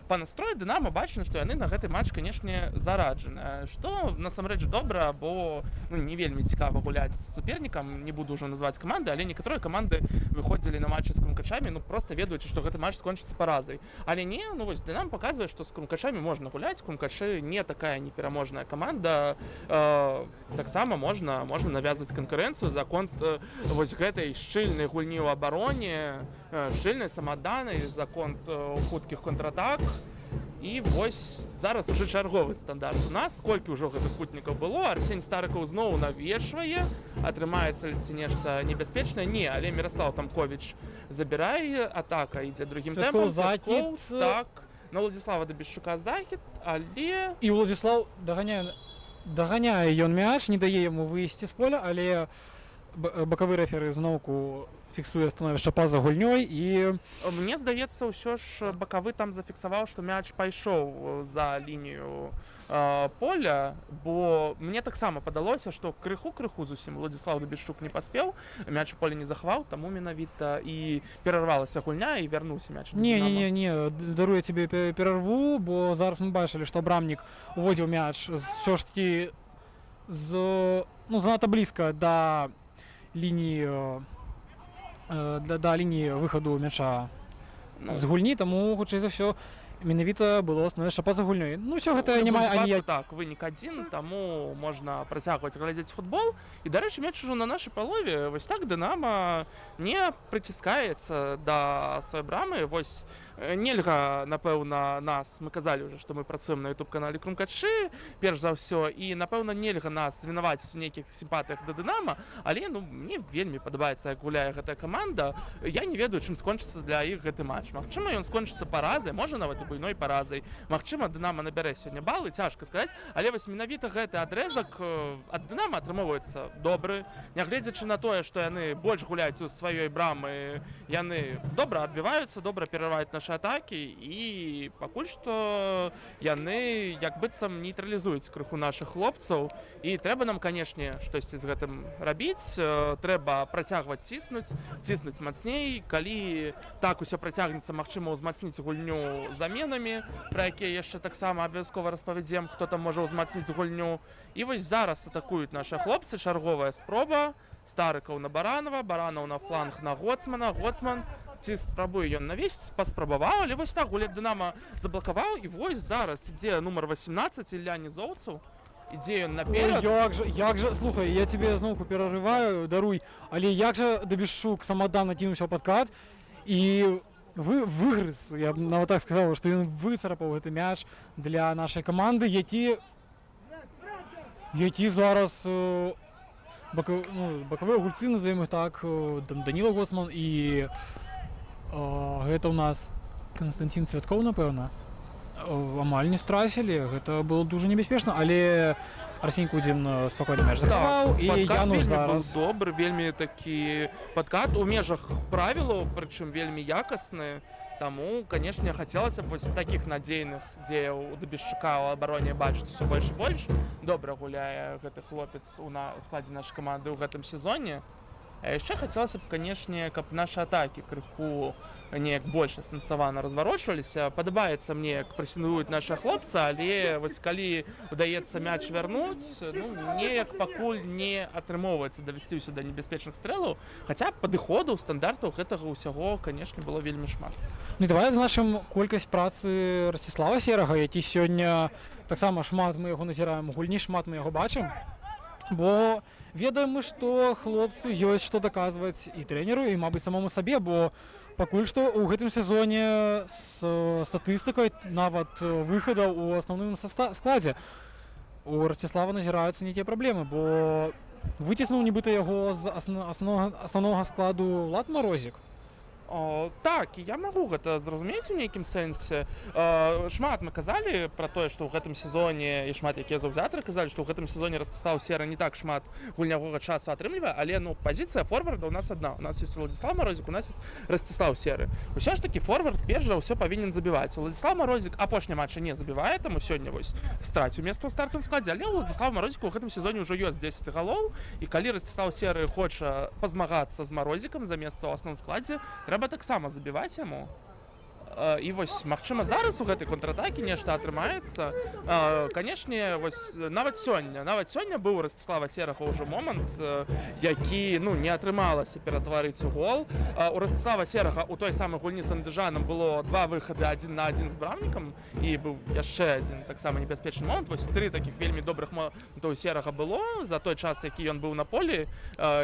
па настрою Дынама бачна, што яны на гэты матч, канешне, зараджаны. Што насамрэч добра, бо не вельмі цікава гуляць з супернікам, не буду ўжо называць каманды, але некаторыя каманды выходзілі на матчы з крумкачамі, проста ведаючы, што гэты матч скончыцца паразай. Але не, вось Дынам паказвае, што з крумкачамі можна гуляць. Крумкачы не такая непераможная каманда. Таксама можна навязваць канкурэнцыю за конт вось гэтай шчыльнай гульні ў абароне, шчыльнай самаданы за конт хуткіх контратак. І вось зараз уже чарговы стандарт у нас. Колькі ўжо гэтых кутнікаў было. Арсень Старыкаў зноў навешвае. Атрымаецца ці нешта небяспечнае? Не, але Міраслаў Тамковіч забірае. Атака ідзе другім тэмпам. Закід. Так, на Владзіслава Дабішчука захід, але... І Владзіслаў даганяе ён мяч, не дае яму выйсці з поля, але бакавы рэферы зноўку фіксуе становішча па-за гульнёй. І мне здаецца, ўсё ж бакавы там зафіксаваў, што мяч пайшоў за лінію поля, бо мне таксама падалося, што крыху зусім Владзіслаў Дабішчук не паспеў, мяч у поле не захаваў, таму менавіта і перарвалася гульня і вярнуўся мяч. Не, дарую цябе перарву, бо зараз мы бачылі, што брамнік уводзіў мяч ўсё ж такі занадта блізка да лініі выхаду мяча з гульні, таму, хутчэй за ўсё, менавіта было становішча па-за гульнёй. Ну, ўсё гэта не мае аніяк... Так, вынік 1, таму можна працягваць глядзець футбол. І, дарэчы, мяч ужо на нашай палове. Вось так Дынама не прыціскаецца да сваёй брамы. Вось нельга, напэўна, нас, мы казалі ўжо, што мы працуем на YouTube-канале Крумкачы, перш за ўсё, і, напэўна, нельга нас вінаваціць у нейкіх сімпатыях да Дынама, але, ну, мне вельмі падабаецца, як гуляе гэтая каманда. Я не ведаю, чым скончыцца для іх гэты матч. Магчыма, ён скончыцца паразай, можа, нават і буйной паразай. Магчыма, Дынама набярэ сёння балы, цяжка сказаць, але вось менавіта гэты адрэзак ад Дынама атрымоўваецца добры. Нягледзячы на тое, што яны больш гуляюць у сваёй брамы, яны добра адбіваюцца, добра перарываюць нашы атакі, і пакуль што яны як быццам нейтралізуюць крыху нашых хлопцаў, і трэба нам, канешне, штосьці з гэтым рабіць, трэба працягваць ціснуць мацней, калі так усё працягнецца, магчыма ўзмацніць гульню заменамі, пра якія яшчэ таксама абавязкова распавядзем, хто там можа ўзмацніць гульню. І вось зараз атакуюць нашы хлопцы, чарговая спроба, Старыкаў на Баранова, Баранаў на фланг на Гоцмана, Гоцман ці спрабуе ён навесіць, паспрабаваў, але вось так гулять Дынама заблакаваў, і вось зараз ідзе нумар 18 Ілля Нізоўцаў, ідзе ён наперад. Як же, слухай, я тебе зноўку перарываю, даруй, але як же Дабішук самадан накінуўся ў падкат і выгрыз, я б нават так сказаў, што ён выцарапаў гэты мяч для нашай каманды, які зараз бакавыя гульцы, назовем іх так, Даніла Гоцман і гэта ў нас Канстантин Цвяткоў, напэўна, амаль не страцілі, гэта было дужа небяспечна, але Арсень Кудзін спакойна мяч захаваў, і Януш зараз... Быў добры, вельмі такі падкат у межах правілаў, прычым вельмі якасны, таму, канешне, хацелася б вось такіх надзейных дзеяў у Дабішчука ў абароне бачыць усё больш і больш. Добра гуляе гэты хлопец у складзе нашай каманды ў гэтым сезоне. А яшчэ хацелася б, канешне, каб нашы атакі крыху неяк больш асэнсавана разварочваліся. Падабаецца мне, як прэсінгуюць нашы хлопцы, але вось калі удаецца мяч вярнуць, ну, неяк пакуль не атрымоўваецца давесці ўсё да небяспечных стрэлаў, хаця падыходаў, стандартаў гэтага ўсяго, канешне, было вельмі шмат. Ну і давай адзначым колькасць працы Расціслава Серага, які сёння таксама шмат мы яго назіраем у гульні, шмат мы яго бачым, бо ведаем мы, што хлопцу ёсць што даказваць і трэнеру, і, мабыць, самому сабе, бо пакуль што ў гэтым сезоне з статыстыкай нават выхадаў у асноўным складзе у Расціслава назіраюцца нейкія праблемы, бо выціснуў нібыта яго з асноўнага складу Лад Марозік. Так, і я магу гэта зразумець у нейкім сэнсе. Шмат мы казалі пра тое, што ў гэтым сезоне, і шмат якія заўзятары казалі, што ў гэтым сезоне Расціслаў Сера не так шмат гульнявога часу атрымлівае, але, ну, пазіцыя форварда ў нас адна. У нас ёсць Уладзіслаў Марозік, у нас ёсць Расціслаў Серы. Усё ж такі форвард перш за ўсё павінен забіваць. Уладзіслаў Марозік апошні матчы не забівае, таму сёння вось страціў месца ў стартавым складзе, але Уладзіслаў Марозіку ў гэтым сезоне ўжо ёсць 10 галоў, і калі Расціслаў Серы хоча пазмагацца з Марозікам за месца ў асноўным складзе, трэба таксама забіваць яму. І вось, магчыма, зараз у гэтай контратакі нешта атрымаецца. Канешне, вось нават сёння быў у Расціслава Серага ўжо момант, які, ну, не атрымалася ператварыць у гол. У Расціслава Серага у той самай гульні з Андыжанам было 2 выхады 1 на 1 з брамнікам, і быў яшчэ адзін таксама небяспечны момант. Вось 3 такіх вельмі добрых момантаў у Серага было. За той час, які ён быў на полі,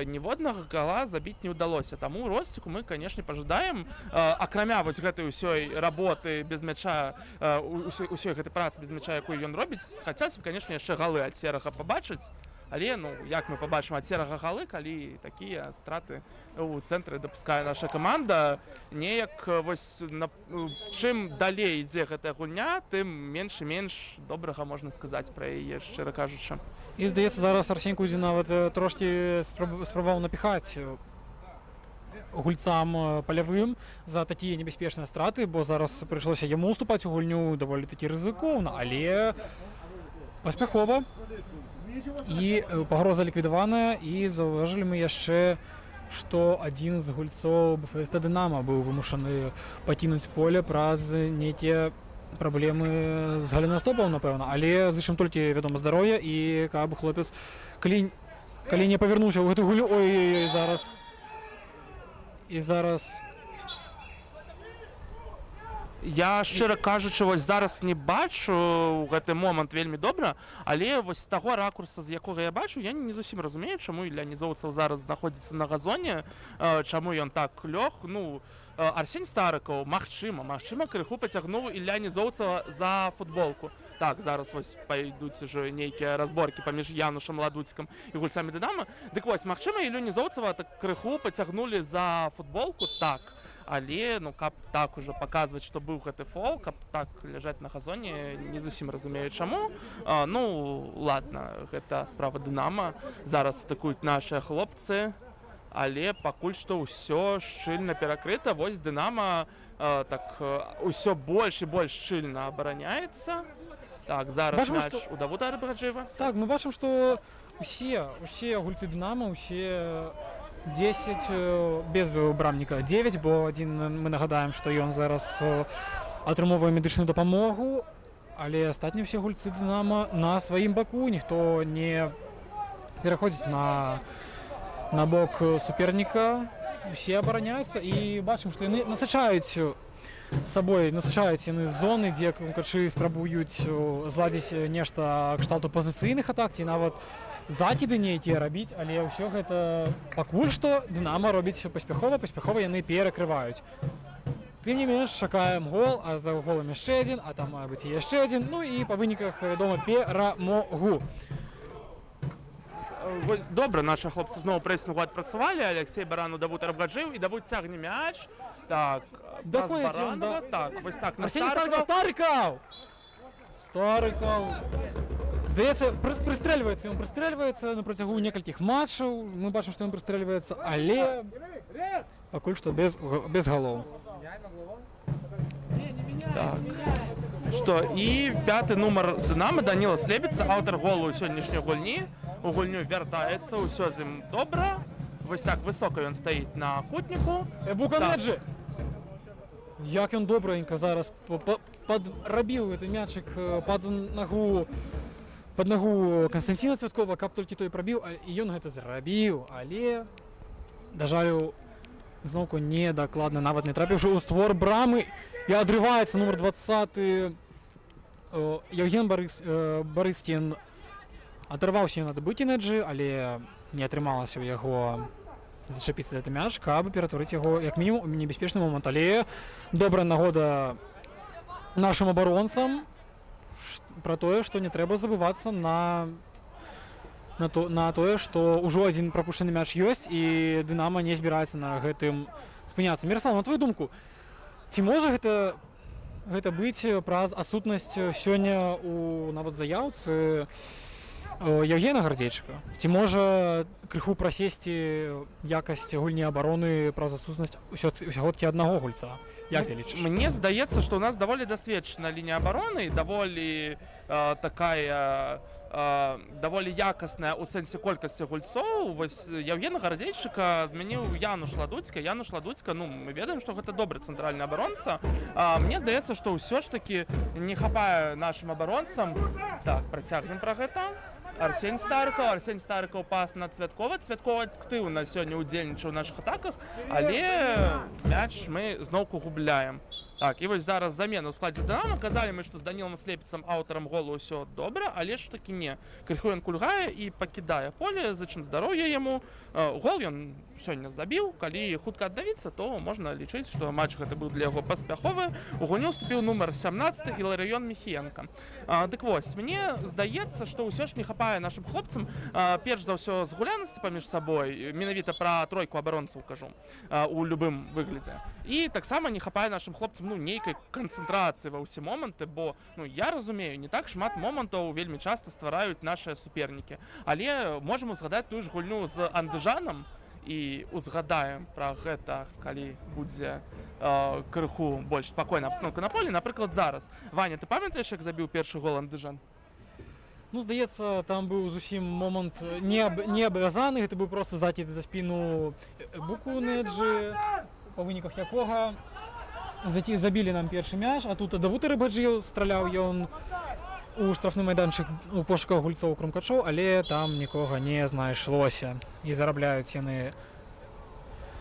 ніводнага гала забіць не ўдалося. Таму Росціку мы, канешне, пажадаем, акрамя вось гэтай усёй работы без мяча, усёй гэтай працы без мяча, якую ён робіць, хацелася б, канешне, яшчэ галы ад Серага пабачыць, але, ну, як мы пабачым ад Серага галы, калі такія страты ў цэнтры дапускае наша каманда, неяк вось чым далей ідзе гэтая гульня, тым менш і менш добрага можна сказаць пра яе, шчыра кажучы. І, здаецца, зараз Арсень Кудзін нават трошкі спрабаваў напіхаць гульцам палявым за такія небяспечныя страты, бо зараз прыйшлося яму уступаць у гульню даволі такі рызыкоўна, але паспяхова, і пагроза ліквідаваная. І заўважылі мы яшчэ, што адзін з гульцоў БФСТ Дынама быў вымушаны пакінуць поле праз нейкія праблемы з галенастопаў, напэўна, але зычым толькі, вядома, здароўя, і каб хлопец калі не павярнуўся ў гэту гульню. Ой, зараз Я, шчыра кажучы, вось зараз не бачу гэты момант вельмі добра, але вось з таго ракурса, з якога я бачу, я не зусім разумею, чаму Ілля Нізоўцаў зараз знаходзіцца на газоне, чаму ён так лёг. Ну, Арсень Старыкаў, магчыма, крыху пацягнуў Ілля Нізоўцава за футболку. Так, зараз вось пайдуць ужо нейкія разборкі паміж Янушам Ладуцькам і гульцамі Дынама. Дык вось, магчыма, Іллю Нізоўцава так крыху пацягнулі за футболку, так. Але, ну, каб так ужо паказваць, што быў гэты фол, каб так ляжаць на газоне, не зусім разумею чаму. Ну, ладно, гэта справа Дынама. Зараз атакуюць нашыя хлопцы. Але пакуль што ўсё шчыльна перакрыта. Вось Дынама так усё больш і больш шчыльна абараняецца. Так, зараз Бачым, мяч што- у Давуда Арбаджыева. Так, мы бачым, што усе гульцы Дынама, усе 10 без брамніка 9, бо адзін мы нагадаем, што ён зараз атрымоўвае медычную дапамогу, але астатнія ўсе гульцы Дынама на сваім баку, ніхто не пераходзіць на бок суперніка, усе абараняюцца і бачым, што яны насычаюць сабой, насычаюць яны зоны, дзе крумкачы спрабуюць зладзіць нешта кшталту пазіцыйных атак ці нават закіды нейкія рабіць, але ўсё гэта пакуль што Дынама робіць паспяхова яны перакрываюць. Тым не менш, чакаем гол, а за голам яшчэ адзін, а там мае быць і яшчэ адзін, ну і па выніках, вядома, перамогу. Добра, наши хлопцы зноў прэсінгу адпрацавалі. Алексей Баран у Давуд Арбаджыеў і Давуд цягне мяч. Так, праз Даходзіць ён Баранова. да- Так, вось так, на Арсеній Старыкаў. Старыкаў! Здаецца, прыстрэльваецца, ён прыстрэльваецца на працягу некалькіх матчаў. Мы бачым, што ён прыстрэльваецца, але пакуль што без галоў. Так. Што, і пяты нумар Дынама Даніла Слепіца, аўтар голу сённяшняй гульні. У гульню вяртаецца, усё з ім добра. Вось так высока ён стаіць на кутніку. Буканеджы! Як ён добранька зараз падрабіў гэты мячык пад нагу Канстанціна Цвяткова, каб толькі той прабіў, і ён гэта зрабіў, але, да жалю, зноўку недакладна, нават не трапіўшы ў створ брамы, і адрываецца нумар 20 Евген Барыскін. Адарваўся ён ад Буканеджы, але не атрымалася ў яго зачапіцца за гэты мяч, каб ператварыць яго як мінімум у небяспечны момант. Але добрая нагода нашым абаронцам пра тое, што не трэба забывацца на тое, што ўжо адзін прапушчаны мяч ёсць і Дынама не збіраецца на гэтым спыняцца. Міраслав, на твою думку, ці можа гэта быць праз адсутнасць сёння у нават заяўцы Евгена Гардзейчыка? Ці можа крыху прасесці якасць гульні абароны праз адсутнасць усяго-ткі аднаго гульца? Як ты лічыш? Мне здаецца, што ў нас даволі дасведчана лінія абароны, даволі такая даволі якасная ў сэнсе колькасці гульцоў. Вось Евгена Гардзейчыка змяніў Януш Ладуцька. Януш Ладуцька, ну, мы ведаем, што гэта добры цэнтральны абаронца. Мне здаецца, што ўсё ж такі не хапае нашым абаронцам. Так, працягнем пра гэта. Арсень Старыкаў пас на Цвяткова. Цвяткова актыўна сёння ўдзельнічаў у нашых атаках, але мяч мы зноўку губляем. Так, і вось зараз замена ў складзе Дынама. Казалі мы, што з Данілам Слепіцам, аўтарам голу, ўсё добра, але ж такі не. Крыху ён кульгае і пакідае поле, зачым здароўе яму. Гол ён сёння забіў. Калі хутка аддавіцца, то можна лічыць, што матч гэта быў для яго паспяховы. У гульню ўступіў нумар 17 Іларыён Міхіенка. Дык вось, мне здаецца, што ўсё ж не хапае нашым хлопцам перш за ўсё згулянасці паміж сабой, менавіта пра тройку абаронцаў кажу, у любым выглядзе. І таксама не хапае нашым хлопцам нейкай канцэнтрацыі ва ўсе моманты, бо я разумею, не так шмат момантаў вельмі часта ствараюць нашыя супернікі. Але можам узгадаць тую ж гульню з Андыжанам і узгадаем пра гэта, калі будзе крыху больш спакойна абстаноўка на полі. Напрыклад, зараз. Ваня, ты памятаеш, як забіў першы гол Андыжан? Ну, здаецца, там быў зусім момант не абавязаны, гэта быў проста закід за спіну Буканеджы, па выніках якога забілі нам першы мяч, а тут Давуд Арбаджыеў страляў ён у штрафны майданчык у пошуках гульцоў крумкачоў, але там нікога не знайшлося. І зарабляюць яны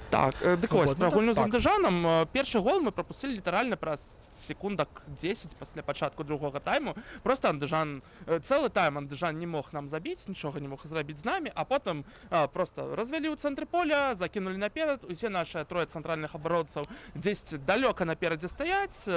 Так, дык вось, Свабодна, пра гульню з так. андыжанам. Першы гол мы прапусцілі літаральна праз секундак 10 пасля пачатку другога тайму. Просто андыжан, цэлы тайм андыжан не мог нам забіць, нічога не мог зрабіць з намі, а потым просто развялі ў цэнтры поля, закінулі наперад, усе нашы трое цэнтральных абаронцаў дзесьці далёка наперадзе стаяць,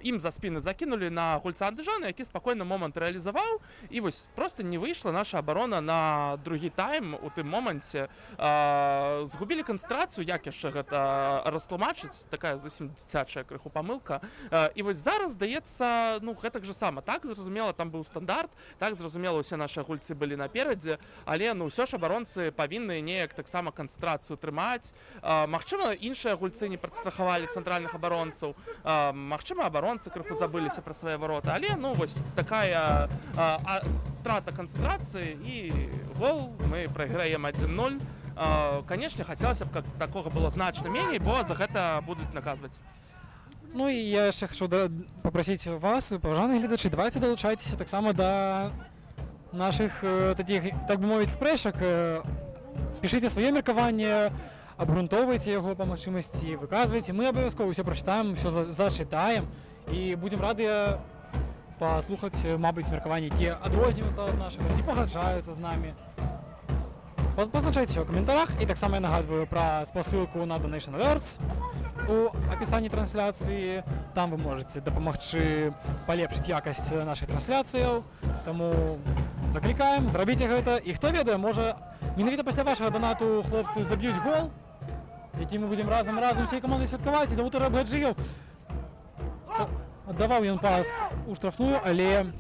ім за спіны закінулі на гульца андыжана, які спакойна момант рэалізаваў, і вось просто не выйшла наша абарона на другі тайм у тым моманце. Згубілі канцэнтрацыю, як яшчэ гэта растлумачыць, такая зусім дзіцячая крыху памылка. І вось зараз, здаецца, ну, гэтак жа сама. Так, зразумела, там быў стандарт, так, зразумела, усе нашы гульцы былі наперадзе, але, ну, ўсё ж абаронцы павінны неяк таксама канцэнтрацыю трымаць. Магчыма, іншыя гульцы не падстрахавалі цэнтральных абаронцаў, магчыма, абаронцы крыху забыліся пра свае вароты, але, ну, вось такая страта канцэнтрацыі і гол, мы прайграем 1-0. Конечно, хотелось бы, как такого было значно менее, бо за это будут наказывать. Ну і я яшчэ хочу попросіць вас, паважаныя гледачы, давайте далучайцеся таксама да нашых такіх, так бы мовіць, спрэчак. Пішыце сваё меркаванне, абгрунтоўвайце яго па магчымасці, выказвайце. Мы абавязкова ўсё прачытаем, ўсё зачытаем і будзем радыя паслухаць, мабыць, меркаванні, якія адрозніваюцца ад нашага, ці пагаджаюцца з намі. Позначайце ў каментарах, і таксама я нагадваю пра спасылку на Donation Alerts у апісанні трансляцыі. Там вы можаце дапамагчы палепшыць якасць нашых трансляцыяў, таму заклікаем, зрабіце гэта, і хто ведае, можа менавіта пасля вашага донату хлопцы заб'юць гол, які мы будзем разам усей камандай святкаваць, і Давуд Арабгаджыёў аддаваў ён пас у штрафную, але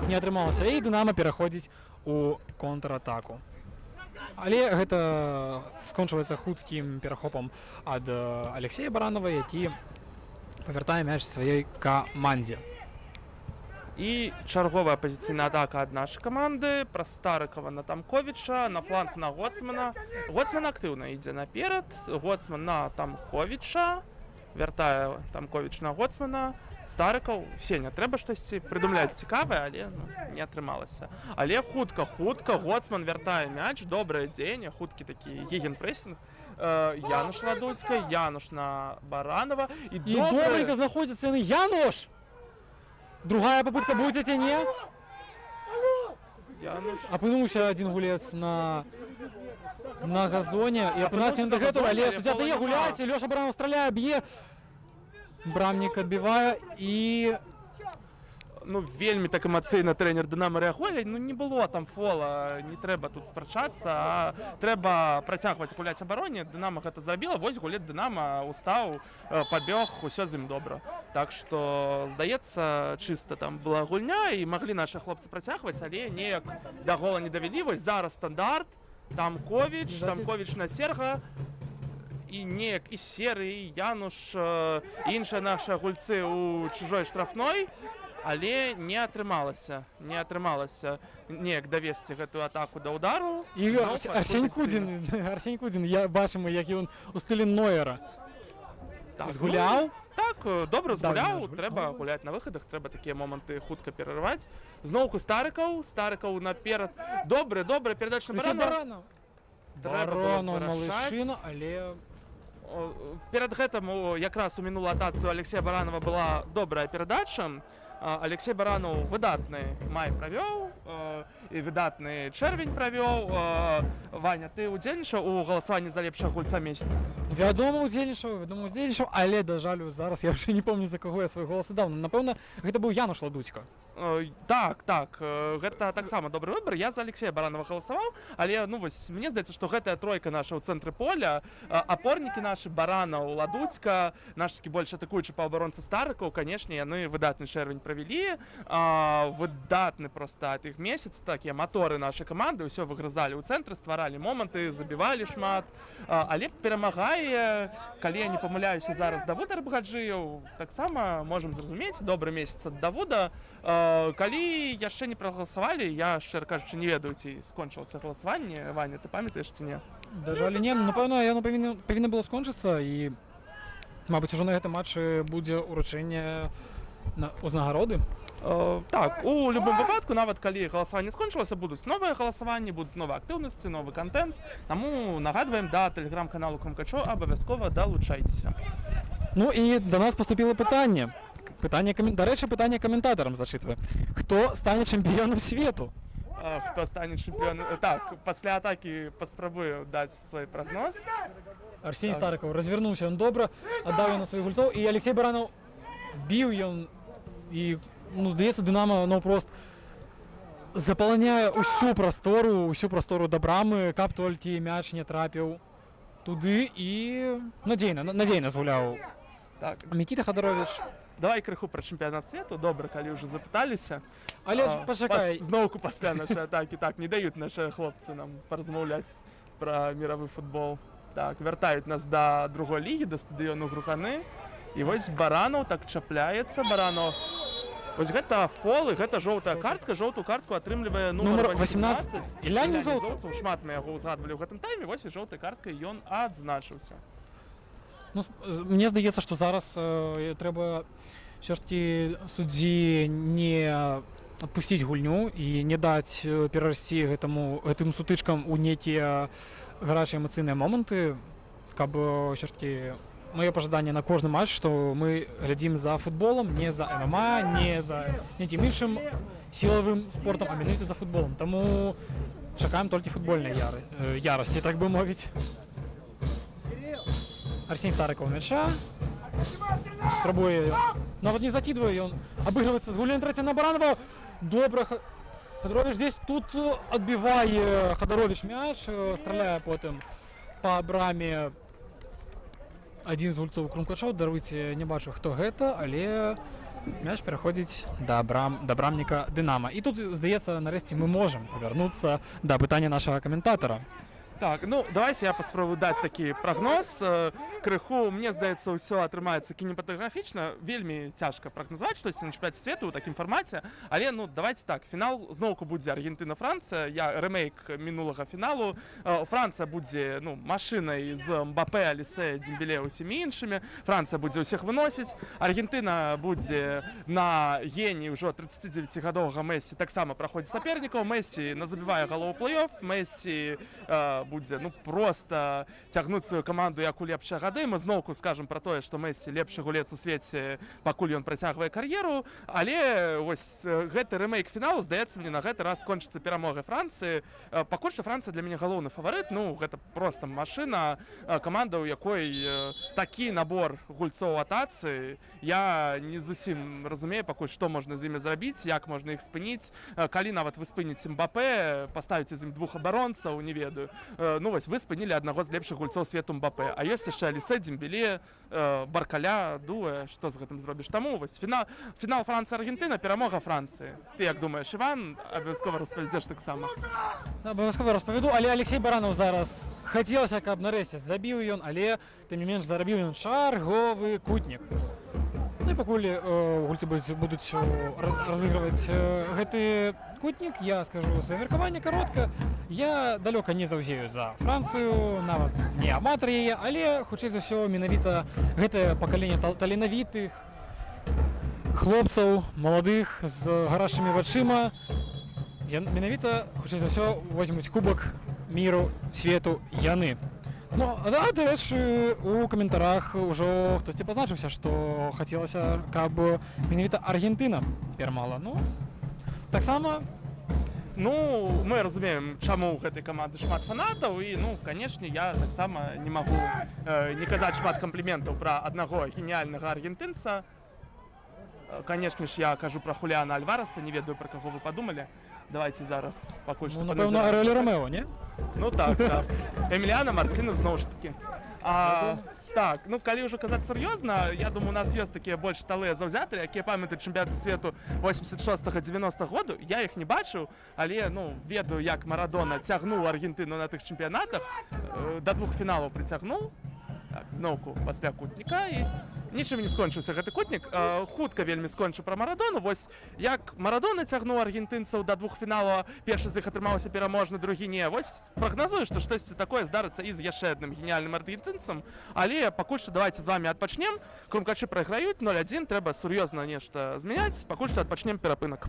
не атрымалася, і Дынама пераходзіць у контратаку. Але гэта скончваецца хуткім перахопам ад Алексея Баранова, які павяртае мяч сваёй камандзе. І чарговая пазіцыйная атака ад нашай каманды, праз Старыкова на Тамковіча, на фланг на Гоцмана. Гоцман актыўна ідзе наперад, Гоцман на Тамковіча, вяртае Тамковіч на Гоцмана. Старыкаў, Сеня, трэба штосьці прыдумляць цікавае, але не атрымалася. Але хутка, Гоцман вяртае мяч, добрае дзеянне, хуткі такі гігенпрэсінг. Януш Ладуцька, Януш на Баранова. І добренька знаходзіцца яны. Януш! Другая попытка будзе ці не? Януш. Апынуўся адзін гулец на газоне, і апынуўся ён да гэтага, але суддзя дае гуляць, і Лёша Баранов страляе, б'е. Брамнік адбівае і... Ну, вельмі так эмацыйна трэнер Дынама рэагуе, ну не было там фола, не трэба тут спрачацца, а трэба працягваць гуляць абароне. Дынама гэта зрабіла, вось гулец Дынама устаў, пабег, усё з ім добра. Так што, здаецца, чыста там была гульня, і маглі нашы хлопцы працягваць, але неяк да гола не давялі. Вось зараз стандарт, Тамковіч на Серга, і неяк і Серы, і Януш, і іншыя нашы гульцы ў чужой штрафной, але не атрымалася неяк давесці гэтую атаку да ўдару. І Арсень Кудзін, я бачым, які ён у стылі Нойера. Згуляў? Так, добра згуляў, трэба гуляць на выхадах, трэба такія моманты хутка перарываць. Зноўку Старыкаў наперад. Добрая перадача на Баранова. Баранов малышына, але... Перад гэтым якраз у мінулую атацыю Алексея Баранова была добрая перадача. Алексей Баранов выдатны май правёў, і выдатны чэрвень правёў. Ваня, ты удзельнічаў у галасаванні за лепшага гульца месяца? Вядома, удзельнічаў, але, да жалю, зараз я ўжо не помню, за каго я свой голас аддаў. Напэўна, гэта быў Януш Ладуцька. Так, гэта таксама добры выбар. Я за Алексея Баранова галасаваў, але, ну вось, мне здаецца, што гэтая тройка наша ў цэнтры поля, апорнікі нашы, Баранаў, Ладуцька, наш такі больш атакуючы паўабаронцы Старыкаў, канешне, яны выдатны чэрвень правялі, выдатны проста ад іх месяц, такія маторы нашай каманды, ўсё выгрызалі ў цэнтры, стваралі моманты, забівалі шмат, але перамагае, калі я не памыляюся зараз, Давуд Арабгаджыёў, таксама можам зразумець, добры месяц ад Давуда. Калі яшчэ не прагаласавалі, я, шчыра кажучы, не ведаю, ці скончылася галасаванне. Ваня, ты памятаеш ці не? Да жаль, не, напэўна, яно павінна было скончыцца, і, мабыць, ужо на гэтым матчы будзе ўручэнне ўзнагароды. Так, у любым выпадку, нават калі галасаванне скончылася, будуць новыя галасаванні, будуць новыя актыўнасці, новы контент. Таму нагадваем, да тэлеграм-каналу Крумкачо абавязкова далучайцеся. Ну і до нас поступило питання. До речі, питання коментаторам зачитую. Хто стане чемпіоном світу? Хто стане чэмпіёнам? Так, пасля атакі паспрабую даць свой прагноз. Арсеній Стариков развернуўся, ён добра, аддаў ён на сваіх гульцоў, і Алексей Баранаў біў ён, і, ну, здаецца, Дынамо наўпрост запаланяе ўсю прастору да брамы, каб толькі мяч не трапіў туды, і надзейна згуляў Так, Мікіта Хадарович. давай крыху пра чэмпіянат свету, добра, калі ўжо запыталіся. Але пачакай, Зноўку пасля нашай атакі, так, не даюць нашы хлопцы нам паразмаўляць пра міравы футбол. Так, вяртаюць нас да другой лігі, да стадыёну Груганы. І вось Баранаў так чапляецца, Баранаў. Вось гэта фол, і гэта жоўтая картка, жоўтую картку атрымлівае нумар 18. Ілля Нізоўцаў. Шмат мы яго ўзгадвалі ў гэтым тайме, вось і жоўтай карткай ён адзначыўся. ну, мне здаецца, што зараз трэба ўсё ж такі суддзі не адпусціць гульню і не даць перарасці гэтым сутычкам у нейкія гарачыя эмацыйныя моманты, каб ўсё ж такі моё пажаданне на кожны матч, што мы глядзім за футболам, не за ММА, не за нейкім іншым сілавым спортам, а менавіта за футболам. Таму чакаем толькі футбольнай ярасці, так бы мовіць. Арсеній Стариков мяча. Спрабуе, нават не закидывае, ён абыгрываецца з гульнёй трэця на Баранова. Добра, Хадарович здесь тут адбівае Хадарович мяч, страляе потым па браме адзін з гульцоў Крумкачоў. Даруйце, не бачу, хто гэта, але мяч пераходзіць да брамніка Дынамо. І тут, здаецца, нарэшце мы можам павярнуцца да пытання нашага каментатара. Так, ну, давайте я паспрабую даць такі прагноз. Крыху, мне здаецца, ўсё атрымаецца кінематаграфічна. Вельмі цяжка прагназаваць штосьці на чэмпіянаце свету ў такім фармаце. Але, ну, давайте так, фінал зноўку будзе Аргентына-Францыя. Рэмейк мінулага фіналу. Францыя будзе, ну, машынай з Мбапе, Алісе, Дембеле, усімі іншымі. Францыя будзе ўсіх выносіць. Аргентына будзе на гені ўжо 39-гадовага Мессі таксама праходзіць сапернікаў. Мессі назабівае галоў плэй-офф. Мессі будзе, ну, просто цягнуць сваю каманду як у лепшыя гады. Мы зноўку скажам пра тое, што Мессі лепшы гулец у свеце, пакуль ён працягвае кар'еру. Але вось гэты рэмейк фіналу, здаецца мне, на гэты раз скончыцца перамогай Францыі. Пакуль што Францыя для мяне галоўны фаварыт. Ну, гэта проста машына, каманда, у якой такі набор гульцоў атацы. Я не зусім разумею пакуль, што можна з імі зрабіць, як можна іх спыніць. Калі нават вы спыніце Мбапе, паставіце з ім двух абаронцаў, не ведаю. Ну вось, вы спынілі аднаго з лепшых гульцоў свету Мбапе. А ёсць яшчэ Алісе, Дембеле, Баркаля, Дуэ, што з гэтым зробіш? Таму вось фінал Францыя-Аргентына, перамога Францыі. Ты як думаеш, Іван, абавязкова распавядзеш таксама? Абавязкова распавяду, але Алексей Баранаў зараз хацелася, каб нарэшце забіў ён, але тым не менш зарабіў ён чарговы кутнік. Ну і пакуль гульцы будуць разыгрываць гэты кутнік, я скажу сваё меркаванне каротка. Я далёка не заўзею за Францыю, нават не аматар яе, але хутчэй за ўсё менавіта гэтае пакаленне таленавітых хлопцаў, маладых, з гарачымі вачыма, менавіта хутчэй за ўсё возьмуць кубак міру свету яны. Ну, да, да, у каментарах ўжо хтосьці пазначыўся, што хацелася, каб менавіта Аргентына перамагла. Ну, таксама... Ну, мы разумеем, чаму ў гэтай каманды шмат фанатаў, і, ну, канешне, я таксама не магу не казаць шмат кампліментаў пра аднаго геніяльнага аргентынца. Канешне ж, я кажу пра Хуліана Альвареса, не ведаю, пра каго вы падумалі. Давайте зараз пакуль што... Ну, напэўна, Арэлі Ромео, не? Ну так, так. Эміліяна Мартіна зноў ж такі. Так, ну калі ўжо казаць сур'ёзна, я думаю, у нас ёсць такія больш сталыя заўзятары, якія памятаюць чэмпіянаты свету 86-90 году. Я іх не бачыў, але, ну, ведаю, як Марадона цягнуў Аргентыну на тых чэмпіянатах, да 2 фіналаў прыцягнуў. Так, зноўку пасля кутніка і нічым не скончыўся гэты кутнік. Хутка вельмі скончу пра Марадону. Вось як Марадона цягнуў аргентынцаў да 2 фіналаў, першы з іх атрымаўся пераможны, другі не. Вось прагназую, што штосьці такое здарыцца і з яшчэ адным геніяльным аргентынцам. Але пакуль што давайте з вами адпачнем. Крумкачы прайграюць 0-1, трэба сур'ёзна нешта змяняць. Пакуль што адпачнем перапынак.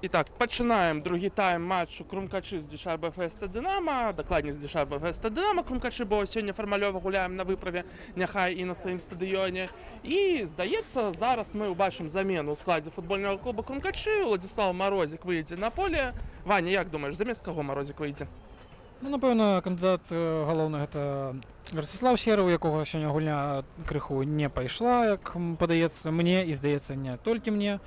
Итак, пачынаем другі тайм матчу Крумкачы з Дзюшарба ФСТ Дынама, дакладней з Дзюшарба ФСТ Дынама Крумкачы, бо сёння фармалёва гуляем на выправе, няхай і на сваім стадыёне. І, здаецца, зараз мы ўбачым замену ў складзе футбольнага клуба Крумкачы. Уладзіслав Марозік выйдзе на поле. Ваня, як думаеш, замест каго Марозік выйдзе? Ну, напэўна, кандыдат галоўны гэта Ростислав Серы, у якога сёння гульня крыху не пайшла, як падаецца мне і здаецца не толькі мне.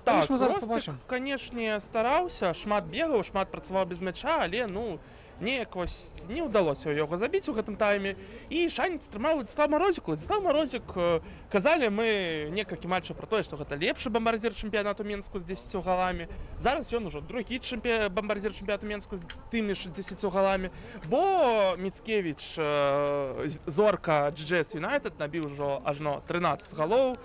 Так, мы зараз Ростик, побачым. канешне, стараўся, шмат бегаў, шмат працаваў без мяча, але, ну, неяк вось не ўдалося ў яго забіць у гэтым тайме. І шанец атрымаў Уладзіслав Марозік. Уладзіслав Марозік, казалі мы некалькі матчаў про тое, што гэта лепшы бамбардзір чэмпіянату Менску з 10 галамі. Зараз ён ужо другі бамбардзір чэмпіянату Менску з тымі ж 10 галамі. Бо Міцкевіч, зорка GGS Юнайтед, набіў ужо ажно 13 галоў.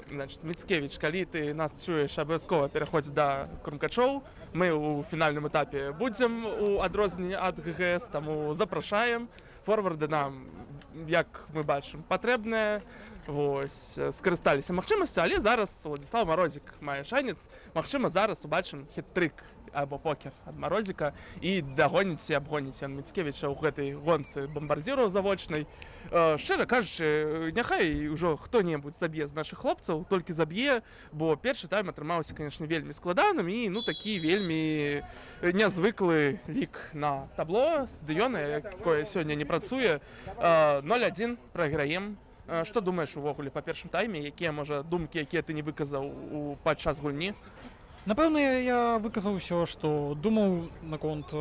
Значит, Міцкевіч, калі ты нас чуеш, абавязкова пераходзь да Крумкачоў. Мы ў фінальным этапе будзем у адрозненне ад ГГС, таму запрашаем. Форварды нам, як мы бачым, патрэбныя. Вось, скарысталіся магчымасцю, але зараз Уладзіслав Марозік мае шанец. Магчыма, зараз убачым хет-трык або покер ад Марозіка і дагоніць і абгоніць ён Міцкевіча ў гэтай гонцы бамбардзіраў завочнай. Шчыра кажучы, няхай ужо хто-небудзь заб'е з нашых хлопцаў, толькі заб'е, бо першы тайм атрымаўся, канешне, вельмі складаным і, ну, такі вельмі нязвыклы лік на табло стадыёна, якое сёння не працуе. 0-1 прайграем. Што думаеш увогуле па першым тайме? Якія, можа, думкі, якія ты не выказаў падчас гульні? Напэўна, я выказаў усё, што думаў наконт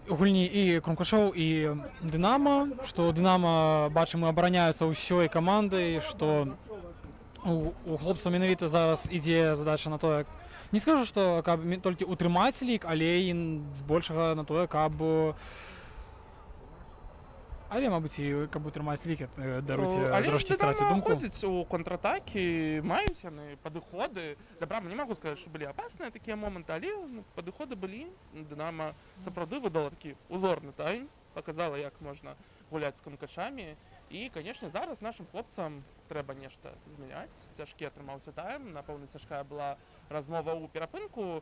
гульні і Крумкачоў, і Дынама, што Дынама, бачым, абараняюцца ўсёй камандай, што у хлопцаў менавіта зараз ідзе задача на тое, не скажу, што каб толькі утрымаць лік, але і збольшага на тое, каб але, мабыць, і каб утрымаць лік, даруйце, трошкі страціў думку. Але ходзіць у контратакі, маюць яны падыходы. Да, правда, не магу сказаць, што былі апасныя такія моманты, але падыходы былі. Дынама сапраўды выдала такі узорны тайм, паказала, як можна гуляць з Крумкачамі. І, канешне, зараз нашым хлопцам трэба нешта змяняць. Цяжкі атрымаўся тайм, напэўна, цяжкая была размова ў перапынку.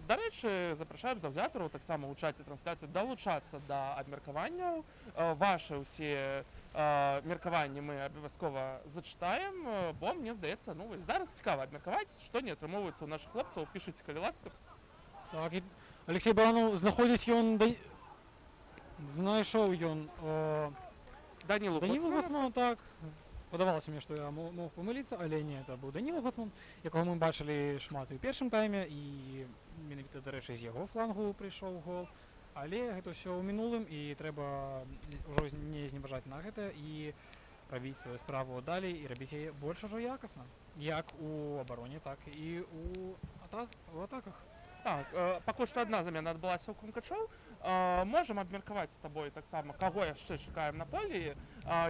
Дарэчы, запрашаем заўзятараў таксама ў чаце трансляцыі далучацца да абмеркаванняў. Вашы ўсе меркаванні мы абавязкова зачытаем, бо мне здаецца, ну, зараз цікава абмеркаваць, што не атрымоўваецца ў нашых хлопцаў. Пішыце, калі ласка. Так, і Алексей Баранов, знаходзіць ён, знайшоў ён Данілу Гоцмана, так. Падавалася мне, што я мог памыліцца, але не, это быў Даніла Гоцман, якога мы бачылі шмат і ў першым тайме, і менавіта, дарэчы, з яго флангу прыйшоў гол. Але гэта ўсё ў мінулым, і трэба ўжо не зневажаць на гэта і рабіць сваю справу далей і рабіць яе больш ужо якасна. Як у абароне, так і ў атаках. Так, пакуль што адна замена адбылася ў Крумкачоў. Можам абмеркаваць з табой таксама, каго яшчэ чакаем на полі.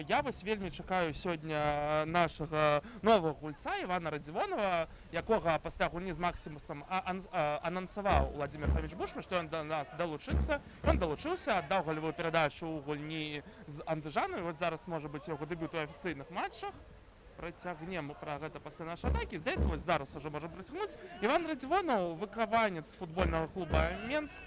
Я вось вельмі чакаю сёння нашага новага гульца Івана Радзівонава, якога пасля гульні з Максімусам анансаваў Владзімір Фаміч Бушман, што ён да нас далучыцца. Ён далучыўся, аддаў галевую перадачу ў гульні з Андыжанам. Вось зараз можа быць яго дэбют у афіцыйных матчах. Працягнем пра гэта пасля нашай атакі. Здаецца, вось зараз ужо можам працягнуць. Іван Радзівонаў, выхаванец футбольнага клуба Менск.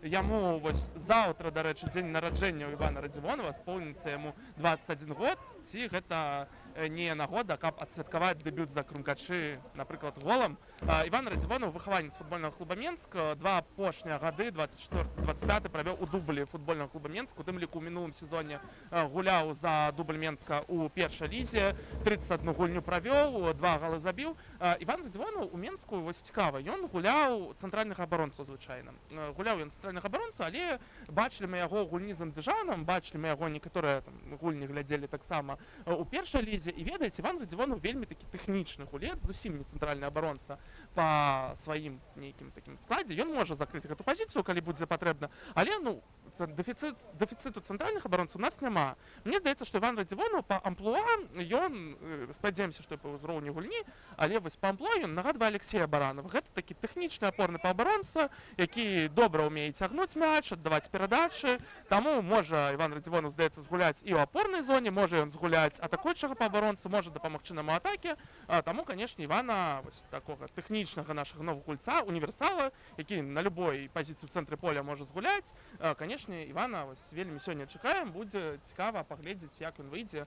Яму вось заўтра, дарэчы, дзень нараджэння Івана Радзівонава, споўніцца яму 21 год. Ці гэта не нагода, каб адсвяткаваць дэбют за Крумкачы, напрыклад, голам. Іван Радзівонаў, выхаванец футбольнага клуба Менск. Два апошнія гады, 24-25, правёў у дублі футбольнага клуба Менск. У тым ліку ў мінулым сезоне гуляў за дубль Менска ў першай лізе. 31 гульню правёў, 2 галы забіў. Іван Радзівонаў у Менску, вось цікава, ён гуляў цэнтральных абаронцаў звычайна. Гуляў ён цэнтральных абаронцаў, але бачылі мы яго гульні з Андыжанам, бачылі мы яго некаторыя гульні глядзелі таксама у першай лізе. І ведаеце, Іван Радзівонаў вельмі такі тэхнічны гулец, зусім не цэнтральны абаронца па сваім нейкім такім складзе. Ён можа закрыць гэту пазіцыю, калі будзе патрэбна, але, ну, дэфіцыту цэнтральных абаронцаў у нас няма. Мне здаецца, што Іван Радзівонаў па амплуа ён, спадзяемся, што па ўзроўні гульні, але вось па амплуа ён нагадвае Алексея Баранова. Гэта такі тэхнічны апорны паўабаронца, які добра ўмее цягнуць мяч, аддаваць перадачы. Таму можа Іван Радзівонаў, здаецца, згуляць і ў апорнай зоне, можа ён згуляць атакуючага паўабаронцу, можа дапамагчы нам у атаке. Таму, канешне, Івана вось такога тэхнічнага нашага новага гульца, універсала, які на любой пазіцыі ў цэнтры поля можа згуляць. Канешне, Івана вось вельмі сёння чакаем, будзе цікава паглядзець, як ён выйдзе,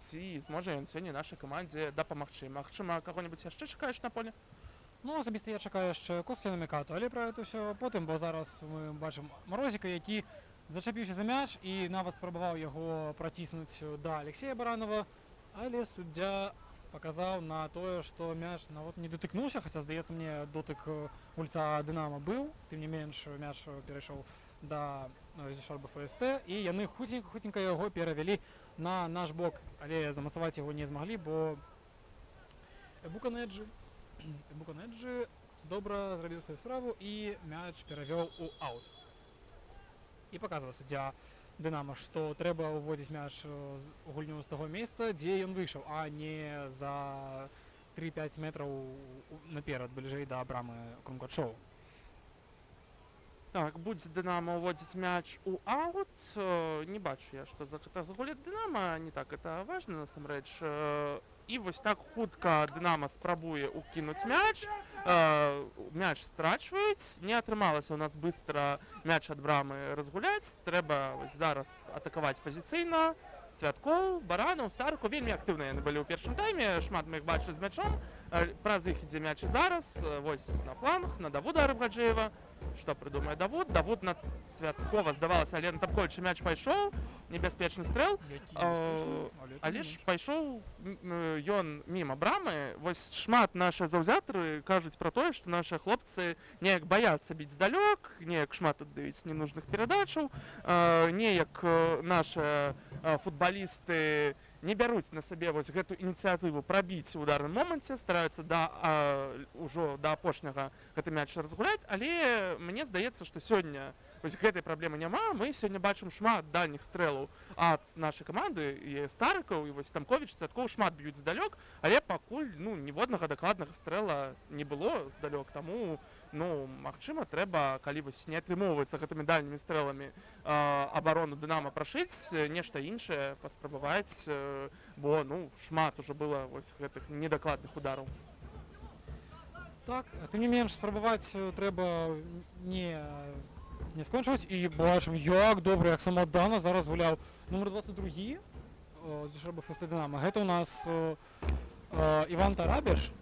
ці зможа ён сёння нашай камандзе дапамагчы. Магчыма, каго-небудзь яшчэ чакаеш на поле? Ну, асабіста я чакаю яшчэ Коскіна Мікату, але пра гэта ўсё потым, бо зараз мы бачым Марозіка, які зачапіўся за мяч і нават спрабаваў яго праціснуць да Алексея Баранова, але суддзя паказаў на тое, што мяч нават не датыкнуўся, хаця, здаецца мне, дотык гульца Дынама быў, тым не менш мяч перайшоў да Шарба ФСТ, і яны хуценька яго перавялі на наш бок, але замацаваць яго не змаглі, бо Эбуканеджы добра зрабіў сваю справу і мяч перавёў у аут. І паказвае суддзя Дынама, што трэба ўводзіць мяч у гульню з таго месца, дзе ён выйшаў, а не за 3-5 метраў наперад, бліжэй да брамы Крумкачоў. Так, будзе Дынамо ўводзіць мяч у аут. Не бачу я, што гэта загуляць Дынамо, не так это важна насамрэч. І вось так хутка Дынамо спрабуе укінуць мяч. Мяч страчваюць. Не атрымалася ў нас быстра мяч ад брамы разгуляць. Трэба вось зараз атакаваць пазіцыйна. Святкоў, Баранаў, Старку вельмі актыўна яны былі ў першым тайме, шмат мы іх бачылі з мячом. Праз іх ідзе мяч і зараз, вось на фланг, на Давуда Арабгаджыева. Што прыдумае Давуд? Давуд на Святкова, здавалася, але на Тапковіча мяч пайшоў, небяспечны стрэл, але ж пайшоў ён міма брамы. Вось шмат нашы заўзятары кажуць пра тое, што нашы хлопцы неяк баяцца біць здалёк, неяк шмат аддаюць ненужных перадачаў, неяк нашы футбалісты не бяруць на сабе вось гэту ініцыятыву прабіць у ударным моманце, стараюцца ўжо да апошняга гэты мяч разгуляць, але мне здаецца, што сёння вось гэтай праблемы няма. Мы сёння бачым шмат дальніх стрэлаў ад нашай каманды, і Старыкаў, і вось Тамковіч, Цяткоў шмат б'юць здалёк, але пакуль ніводнага дакладнага стрэла не было здалёк, таму магчыма, трэба, калі вось не атрымоўваецца гэтымі дальнімі стрэламі абарону Дынамо прашыць, нешта іншае паспрабаваць, бо шмат ужо было вось гэтых недакладных удараў. Так, тым не менш спрабаваць трэба не скончваць, і бачым, як добра, як самадана зараз гуляў нумар 22 Шарба ФСТ Дынамо. Гэта у нас Іван Тарабеш,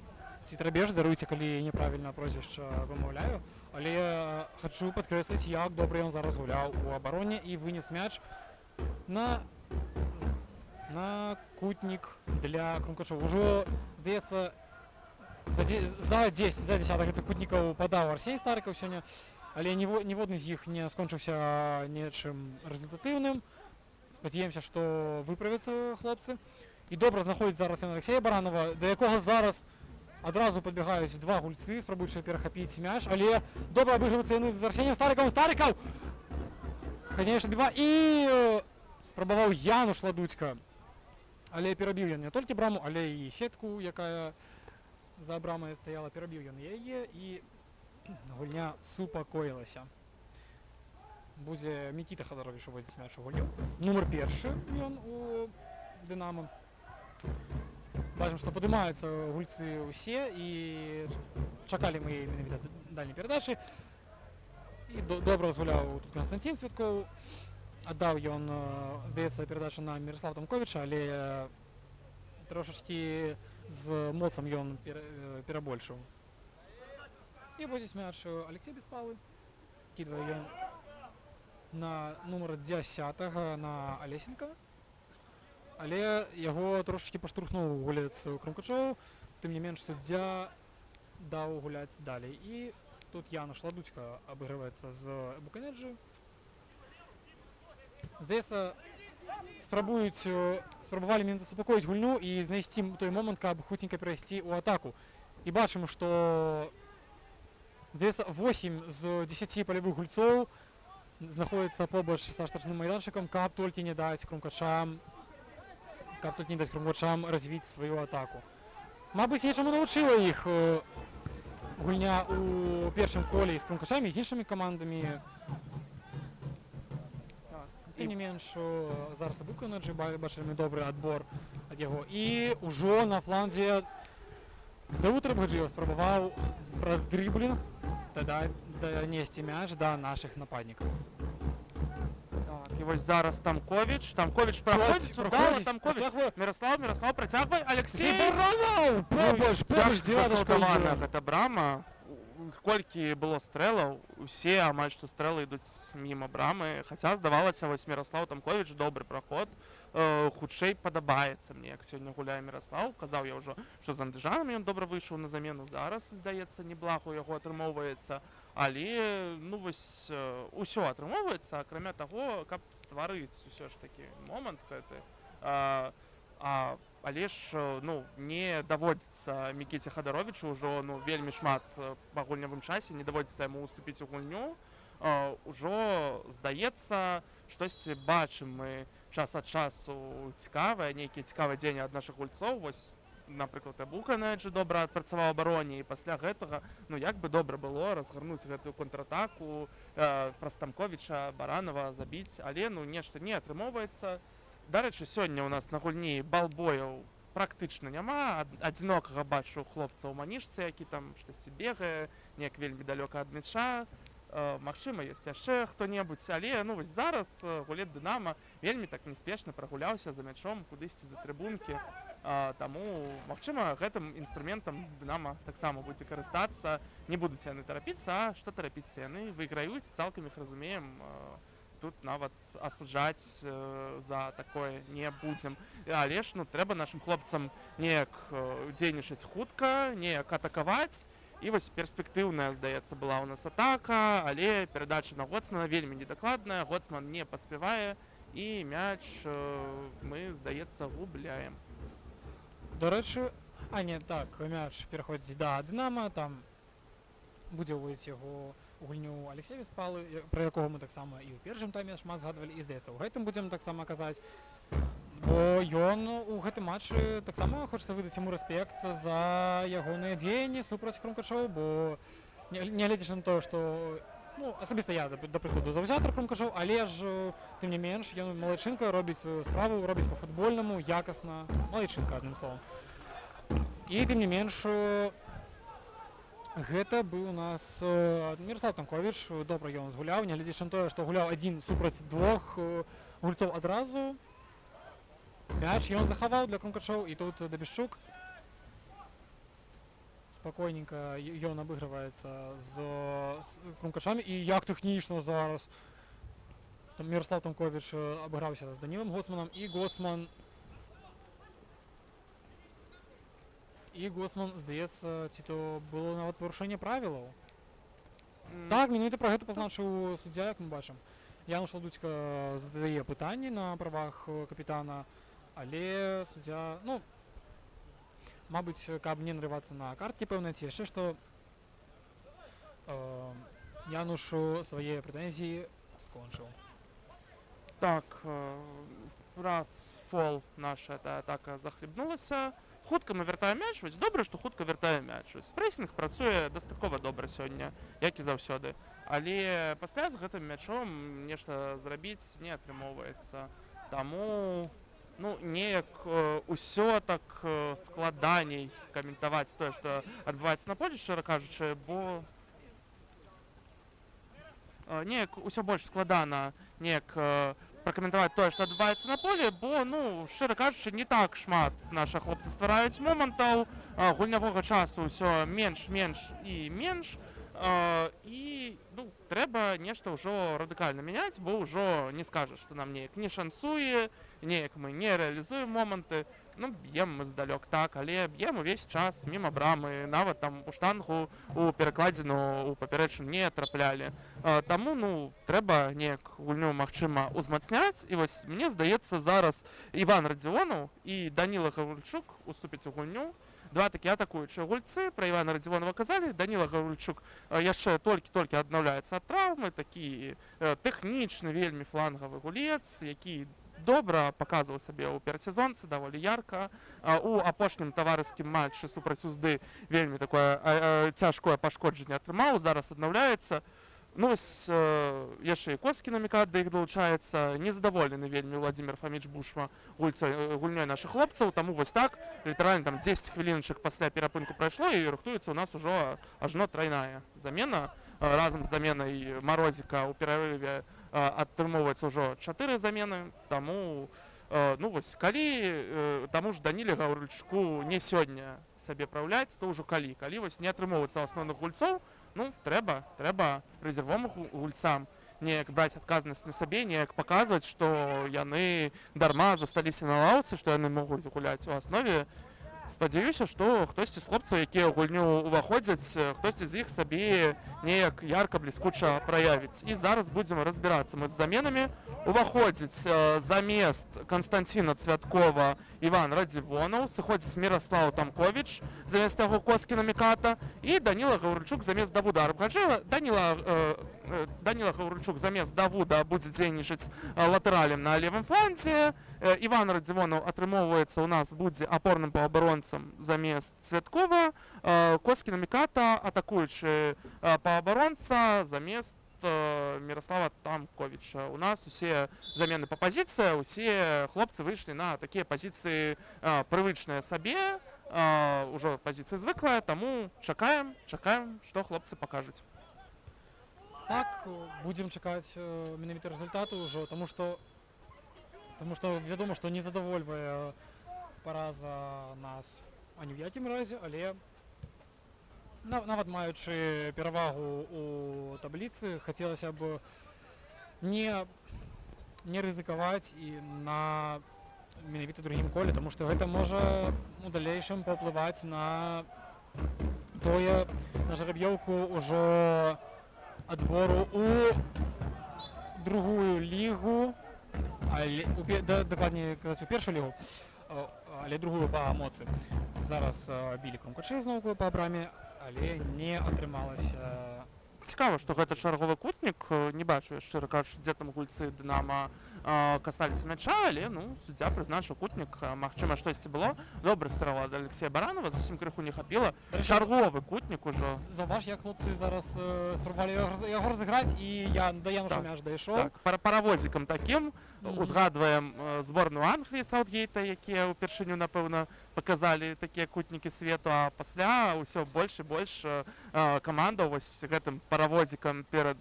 ці Трабеш, даруйце, калі няправільна прозвішча вымаўляю, але хачу падкрэсліць, як добра ён зараз гуляў у абароне і вынес мяч на кутнік для Крумкачоў. Ужо, здаецца, за 10 гэтых кутнікаў падаў Арсень Старыкаў сёння, але ніводны з іх не скончыўся нечым рэзультатыўным. Спадзяемся, што выправяцца хлопцы. І добра знаходзіць зараз ён Алексея Баранова, да якога зараз адразу падбягаюць два гульцы, спрабуючы перахапіць мяч, але добра абыгрываюцца яны з Арсенем Старыкаў. Старыкаў! Канечне, біва і спрабаваў Януш Ладуцька. Але перабіў ён не толькі браму, але і сетку, якая за брамай стаяла, перабіў ён яе, і гульня супакоілася. Будзе Мікіта Хадаровіч уводзіць мяч у гульню. Нумар 1 ён у Дынама. Бачым, што падымаюцца гульцы ўсе, і чакалі мы менавіта дальняй перадачы. І добра разгуляў тут Константин Святкоў. Аддаў ён, здаецца, перадачу на Міраслава Тамковіча, але трошачкі з моцам ён перабольшыў. І водзіць мяч Алексей Беспалы. Кідвае ён на нумар 10 на Алесенка. Але яго трошачкі паштурхнуў гулец Крумкачоў. Тым не менш, суддзя даў гуляць далей. І тут Януш Ладуцька абыгрываецца з Эбуканеджы. Здаецца, спрабавалі менавіта супакоіць гульню і знайсці той момант, каб хуценька перайсці ў атаку. І бачым, што, здаецца, 8 з 10 палявых гульцоў знаходіцца побач са штрафным майданчыкам, каб толькі не даць крумкачам развіць сваю атаку. Мабыць, нечаму навучыла іх гульня ў першым коле з крумкачамі і з іншымі камандамі. Тым не менш, зараз Абука Энерджі бачылі мы добры адбор ад яго. І ўжо на фланзе Дауд Рабгаджыеў спрабаваў праз дрыблінг данесці мяч да нашых нападнікаў. Так, і вось зараз Тамкович праходзіць, удала, Тамкович, Міраслаў працягвае, Алексей! Побач, Закалкавана гэта брама. Колькі было стрэлаў, усе амаль што стрэлы ідуць міма брамы, хаця здавалася, вось Міраслаў Тамкович добры праход, хутчэй падабаецца мне, як сёння гуляе Міраслаў. Казаў я ўжо, што з Андыжанам ён добра выйшаў на замену, зараз, здаецца, неблага ў яго атрымоўваецца, але, ну вось, усё атрымоўваецца, акрамя таго, каб стварыць усё ж такі момант гэты. Але ж, ну, не даводзіцца Мікіце Хадаровічу ўжо, ну, вельмі шмат па гульнявым часе, не даводзіцца яму уступіць у гульню. Ужо, здаецца, штосьці бачым мы час ад часу цікавае, нейкі цікавы дзень ад нашых гульцоў. Вось, напрыклад, Абука Энерджі добра адпрацаваў абароне, і пасля гэтага, ну, як бы добра было разгарнуць гэтую контратаку, праз Тамковіча, Баранова забіць, але, ну, нешта не атрымоўваецца. Дарэчы, сёння ў нас на гульні балбояў практычна няма. Адзінокага бачу хлопца ў манішцы, які там штосьці бегае, неяк вельмі далёка ад мяча. Магчыма, ёсць яшчэ хто-небудзь, але, ну, вось зараз гулец Дынама вельмі так неспешна прагуляўся за мячом кудысьці за трыбункі. Таму, магчыма, гэтым інструментам Дынама таксама будзе карыстацца. Не будуць яны тарапіцца, а што тарапіцца? Яны выйграюць, цалкам іх разумеем. Тут нават асуджаць за такое не будзем. Але ж, ну, трэба нашым хлопцам неяк дзейнічаць хутка, неяк атакаваць. І вось перспектыўная, здаецца, была ў нас атака, але перадача на Гоцмана вельмі недакладная, Гоцман не паспявае, і мяч мы, здаецца, губляем. Дарэчы, мяч пераходзіць да Дынама, там будзе ўводзіць яго гульню Алексей Веспалы, пра якога мы таксама і ў першым тайме шмат згадвалі, і, здаецца, у гэтым будзем таксама казаць, бо ён у гэтым матчы таксама хочацца выдаць яму рэспект за ягоныя дзеянні супраць крумкачоў, бо нягледзячы на тое, што, ну, асабіста я, да прыкладу, заўзятар крумкачоў, але ж, тым не менш, ён малайчынка, робіць сваю справу, робіць па-футбольнаму, якасна, малайчынка, адным словам. І, тым не менш, гэта быў у нас Міраслаў Тамкович, добра ён згуляў, нягледзячы на тое, што гуляў адзін супраць двух гульцоў адразу. Мяч ён захаваў для крумкачоў, і тут Дабішчук. Спакойненька ён абыгрываецца з крумкачамі, і як тэхнічна зараз. Міраслаў Тамкович абыграўся з Данілам Гоцманам, і Гоцман, здаецца, ці то было нават парушэнне правілаў. Так, менавіта пра гэта пазначыў суддзя, як мы бачым. Януш Ладуцька задае пытанні на правах капітана, але суддзя, ну, мабыць, каб не нарывацца на карткі пэўныя, ці яшчэ што, Януш свае прэтэнзіі скончыў. Так, раз фол наша атака захлебнулася, хутка мы вяртаем мяч, вось добра, што хутка вяртаем мяч. Прэсінг працуе дастаткова добра сёння, як і заўсёды. Але пасля з гэтым мячом нешта зрабіць не атрымоўваецца. Таму, ну, неяк усё так складаней каментаваць тое, што адбываецца на полі, шчыра кажучы, бо неяк усё больш складана неяк пракаментаваць тое, што адбываецца на полі, бо, ну, шчыра кажучы, не так шмат наша хлопцы ствараюць момантаў, гульнявога часу ўсё менш і менш, і, ну, трэба нешта ўжо радыкальна мяняць, бо ўжо не скажаш, што нам неяк не шансуе, неяк мы не рэалізуем моманты. Ну, б'ем мы здалёк, так, але б'ем увесь час міма брамы, нават там у штангу, у перакладзіну, у папярэчную не траплялі. Таму, ну, трэба неяк гульню, магчыма, узмацняць. І вось, мне здаецца, зараз Іван Радзіонаў і Даніла Гаврыльчук уступяць у гульню. два такі атакуючыя гульцы. Пра Івана Радзівонова казалі. Даніла Гаврыльчук яшчэ толькі аднаўляецца ад траўмы, такі тэхнічны, вельмі флангавы гулец, які добра паказваў сябе ў перадсезонцы, даволі ярка. У апошнім таварыскім матчы супраць Узды вельмі такое цяжкое пашкоджанне атрымаў, зараз аднаўляецца. Ну вось яшчэ і Коскіна Мікат да іх далучаецца. Незадаволены вельмі Владзімир Фаміч Бушма гульнёй нашых хлопцаў, таму вось так літаральна там 10 хвіліначак пасля перапынку прайшло і рыхтуецца ў нас ужо ажно трайная замена. Разам з заменай Марозіка ў перарыве атрымоўваецца ўжо 4 замены, таму ну вось калі таму ж Даніле Гаврыльчуку не сёння сабе праўляць, то ўжо калі вось не атрымоўваецца асноўных гульцоў, ну трэба рэзервовым гульцам неяк браць адказнасць на сабе, неяк паказваць, што яны дарма засталіся на лаўцы, што яны могуць гуляць у аснове. Спадзяюся, што хтосьці з хлопцаў, якія ў гульню ўваходзяць, хтосьці з іх сабе неяк ярка бліскуча праявіць. І зараз будзем разбірацца мы з заменамі. Уваходзіць замест Канстанціна Цвяткова Іван Радзівонаў, сыходзіць Міраслаў Тамковіч замест яго Коскіна Міката і Даніла Гаврыльчук замест Давуда Арбгаджэева. Даніла Гаврыльчук замест Давуда будзе дзейнічаць латэралем на левым фланзе. Іван Радзівонаў атрымоўваецца ў нас будзе апорным паўабаронцам замест Цвяткова. Коскіна Міката атакуючы паўабаронца замест Міраслава Тамковіча. У нас усе замены па пазіцыі, усе хлопцы выйшлі на такія пазіцыі прывычныя сабе, ўжо пазіцыі звыклая, таму чакаем, што хлопцы пакажуць. Так, будзем чакаць менавіта рэзультату ўжо, таму што вядома, што не задавольвае параза нас ані ў якім разе, але нават маючы перавагу у табліцы, хацелася б не рызыкаваць і на менавіта другім коле, таму што гэта можа у далейшым паўплываць на тое, на жараб'ёўку ўжо адбору у другую лігу, дакладней казаць, у першую лігу, але другую па эмоцыі. Зараз білі Крумкачы зноўку па браме, але не атрымалася. Цікава, што гэта чарговы кутнік. Не бачу, шчыра кажучы, дзе там гульцы Дынама касаліся мяча, але суддзя прызначыў кутнік. Магчыма, штосьці было. Добры стрэл ад Алексея Баранова, зусім крыху не хапіла. Чарговы кутнік ужо. Заўваж, як хлопцы зараз спрабавалі яго разыграць, і да Януша мяч дайшоў. Паравозікам такім. Узгадваем зборную Англіі Саутгейта, якія ўпершыню, напэўна, паказалі такія кутнікі свету, а пасля ўсё больш і больш каманда вось гэтым паравозікам перад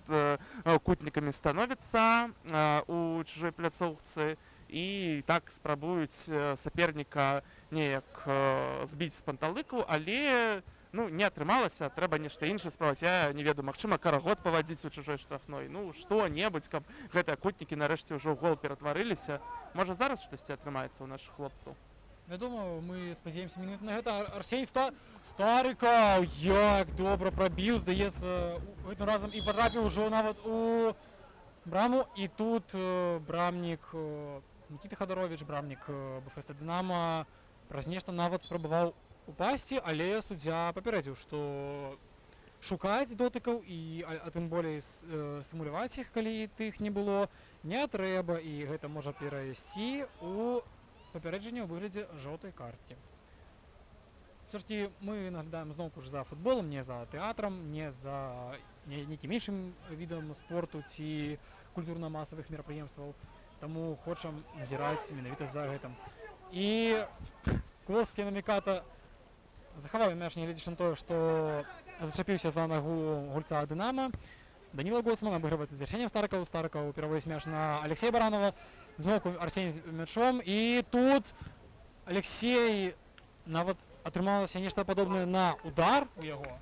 кутнікамі становіцца у чужой пляцоўцы і так спрабуюць саперніка неяк збіць з панталыку, але не атрымалася, трэба нешта іншае спрабаваць. Я не ведаю, магчыма, карагод павадзіць у чужой штрафной. Што-небудзь, каб гэтыя кутнікі нарэшце ўжо ў гол ператварыліся. Можа, зараз штосьці атрымаецца ў нашых хлопцаў. Вядома, мы спадзяемся менавіта на гэта. Арсеній Старыкаў, як добра прабіў, здаецца, гэтым разам і патрапіў ужо нават у браму. І тут брамнік Нікіта Хадаровіч, брамнік БФС Дынама, праз нешта нават спрабаваў упасці, але суддзя папярэдзіў, што шукаць дотыкаў, а тым болей сімуляваць іх, калі тых не было, не трэба, і гэта можа перайсці у папярэджанне ў выглядзе жоўтай карткі. Все-таки мы наглядаем зноўку ж за футболом, не за тэатрам, не за нейкім іншым відам спорту ці культурна-масавых мерапрыемстваў, таму хочам назіраць менавіта за гэтым. І Коскіна Міката захаваў мяч, нягледзячы на тое, што зачапіўся за нагу гульца Дынама. Даніла Гоцман абыгрываецца з Арсенем Старыкаў пераводзіць мяч на Алексея Баранова, зноўку Арсеній з мячом, і тут Алексей нават атрымалася нешта падобнае на удар у яго,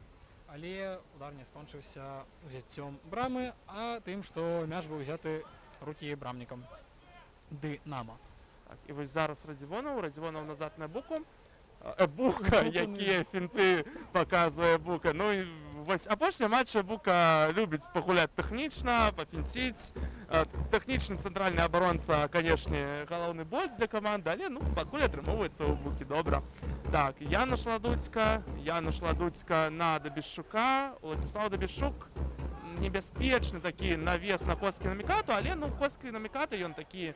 але удар не скончыўся узяццём брамы, а тым, што мяч быў узяты рукі брамнікам Дынама. І вось зараз Радзівонаў назад на Бука, якія фінты паказвае Бука. вось апошнія матчы Бука любіць пагуляць тэхнічна, пафінціць. Тэхнічны цэнтральны абаронца, канешне, галоўны боль для каманды, але ну пакуль атрымоўваецца ў Букі добра. Так, Януш Ладуцька на Дабішчука, Уладзіслаў Дабішчук. Небяспечны такі навес на Коскі на Мікату, але ну Коскі на Мікату ён такі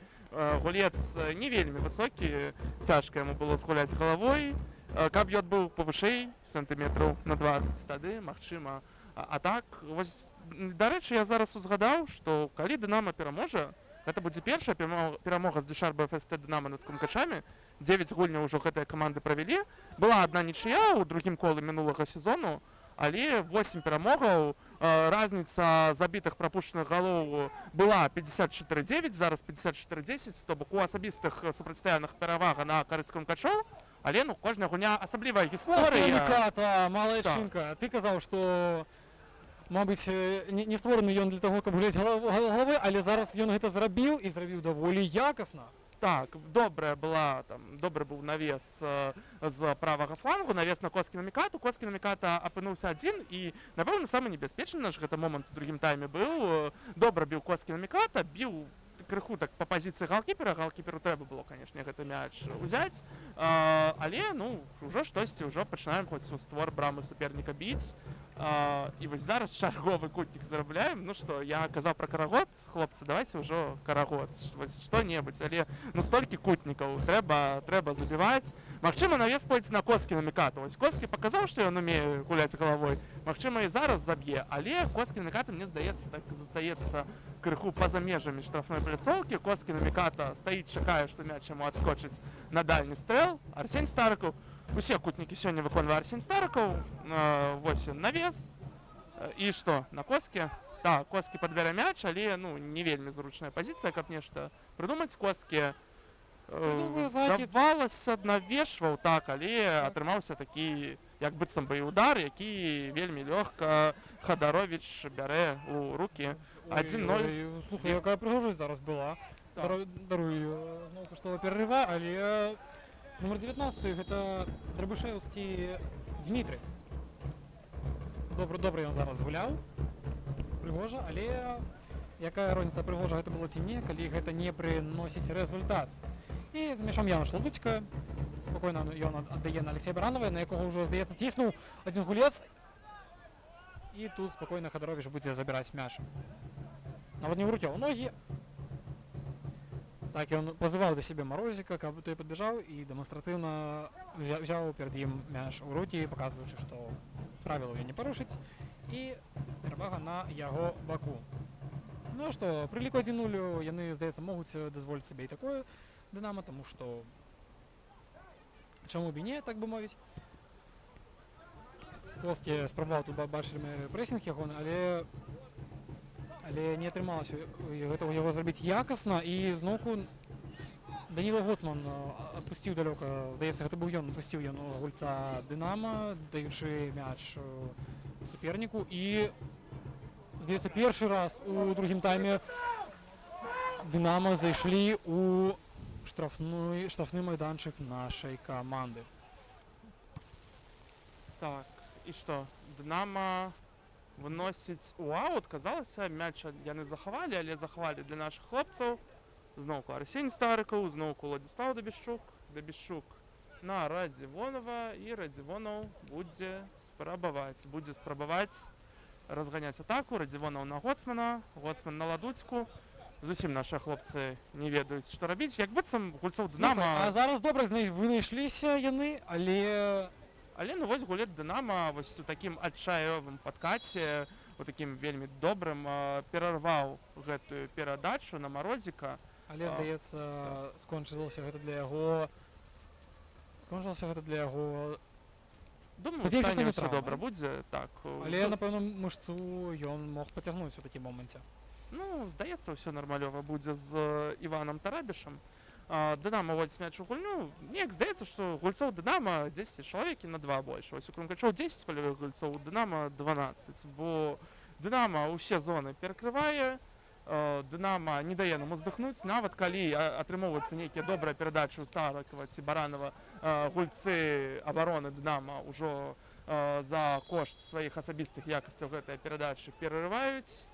гулец не вельмі высокі, цяжка яму было згуляць галавой. Каб ён быў павышэй сантыметраў на 20 тады, магчыма. А так, вось, дарэчы, я зараз узгадаў, што калі Дынама пераможа, гэта будзе першая перамога з Дюшарба ФСТ Дынама над Крумкачамі. 9 гульняў ужо гэтыя каманды правялі. Была адна нічыя ў другім коле мінулага сезону, але 8 перамогаў, разніца забітых прапушчаных галоў была 54-9, зараз 54-10, то бок у асабістых супрацьстаянных перавага на карысць Крумкачоў, але ну кожная гульня асаблівая гісторыя. Міката, малайчынка, ты казаў, што мабыць, не створаны ён для таго, каб гуляць галавы, але зараз ён гэта зрабіў і зрабіў даволі якасна. Так, добрый быў навес з правага флангу, навес на Коскі на Мікату. Коскі на Міката апынуўся адзін і, напэўна, самы небяспечны наш гэты момант у другім тайме быў. Добра біў Коскі на Міката, біў крыху так па пазіцыі галкіпера. Галкіперу трэба было, канешне, гэты мяч узяць. Але, ну, ўжо штосьці, ўжо пачынаем хоць у створ брамы суперніка біць. І вось зараз чарговы кутнік зарабляем. Ну што, я казаў пра карагод, хлопцы, давайте ўжо карагод, вось што-небудзь, але ну столькі кутнікаў трэба забіваць. Магчыма, навес пойдзе на Коскі на Мікату. Вось Коскі паказаў, што ён умее гуляць галавой. Магчыма, і зараз заб'е, але Коскі на Мікату, мне здаецца, так застаецца крыху па-за межамі штрафной пляцоўкі. Коскі на Міката стаіць, чакае, што мяч яму адскочыць на дальні стрэл. Арсень Старыкаў. Усе кутнікі сёння выконвае Арсень Старыкаў. Вось ён навес. І што, на Коскі? Так, Коскі падбярэ мяч, але ну, не вельмі зручная пазіцыя, каб нешта прыдумаць. Коскі здавалася, навешваў, так, але атрымаўся такі, як быццам бы і удар, які вельмі лёгка Хадаровіч бярэ ў рукі. 1-0. Слухай, якая прыгожасць зараз была. Даруй зноў каштова перарыва, але нумар 19 гэта Драбышэўскі Дмітрый. Добра ён зараз гуляў. Прыгожа, але якая розніца, прыгожа гэта было ці не, калі гэта не прыносіць рэзультат. І з мячом Януш Ладуцька. Спакойна ён аддае на Алексея Баранова, на якога ўжо, здаецца, ціснуў адзін гулец. І тут спакойна Хадаровіч будзе забіраць мяч. Нават не ў рукі, а ў ногі. Так, ён пазываў да сябе Марозіка, каб той падбяжаў і дэманстратыўна взяў перад ім мяч у рукі, паказваючы, што правілаў ён не парушыць, і перавага на яго баку. Ну што, пры ліку 1-0 яны, здаецца, могуць дазволіць сабе і такое Дынама, таму што чаму б і не, так бы мовіць. Коскі спрабаваў тут, бачылі мы прэсінг яго, але не атрымалася гэта яго зрабіць якасна, і зноўку Даніла Гоцман адпусціў далёка, здаецца, гэта быў ён, адпусціў ён гульца Дынама, даючы мяч суперніку, і здаецца, першы раз у другім тайме Дынама зайшлі ў штрафны майданчык нашай каманды. Так, і што, Дынама выносіць у аут, казалася, мяч яны захавалі, але захавалі для нашых хлопцаў. Зноўку Арсень Старыкаў, зноўку Уладзіслаў Дабішчук на Радзівонова, і Радзівонаў будзе спрабаваць разганяць атаку. Радзівонаў на Гоцмана, Гоцман на Ладуцьку. Зусім нашыя хлопцы не ведаюць, што рабіць. Як быццам гульцоў Дынама... А зараз добра вынайшліся яны, але ну вось гулец Дынама вось у такім адчаёвым падкаце, у такім вельмі добрым, перарваў гэтую перадачу на Марозіка. Але, здаецца, скончылася гэта для яго... Думаю, стане ўсё добра будзе, так. Але, напэўна, мышцу ён мог пацягнуць у такім моменце. Ну, здаецца, ўсё нармалёва будзе з Іванам Тарабішам. Дынама водзіць мяч у гульню. Неяк здаецца, што гульцоў Дынама 10 чалавек і на 2 больш. Вось у Крумкачоў 10 палявых гульцоў, у Дынама 12. Бо Дынама ўсе зоны перакрывае, Дынама не дае нам уздыхнуць, нават калі атрымоўваецца нейкія добрыя перадачы ў Старыкава ці Баранова, гульцы абароны Дынама ўжо за кошт сваіх асабістых якасцяў гэтыя перадачы перарываюць.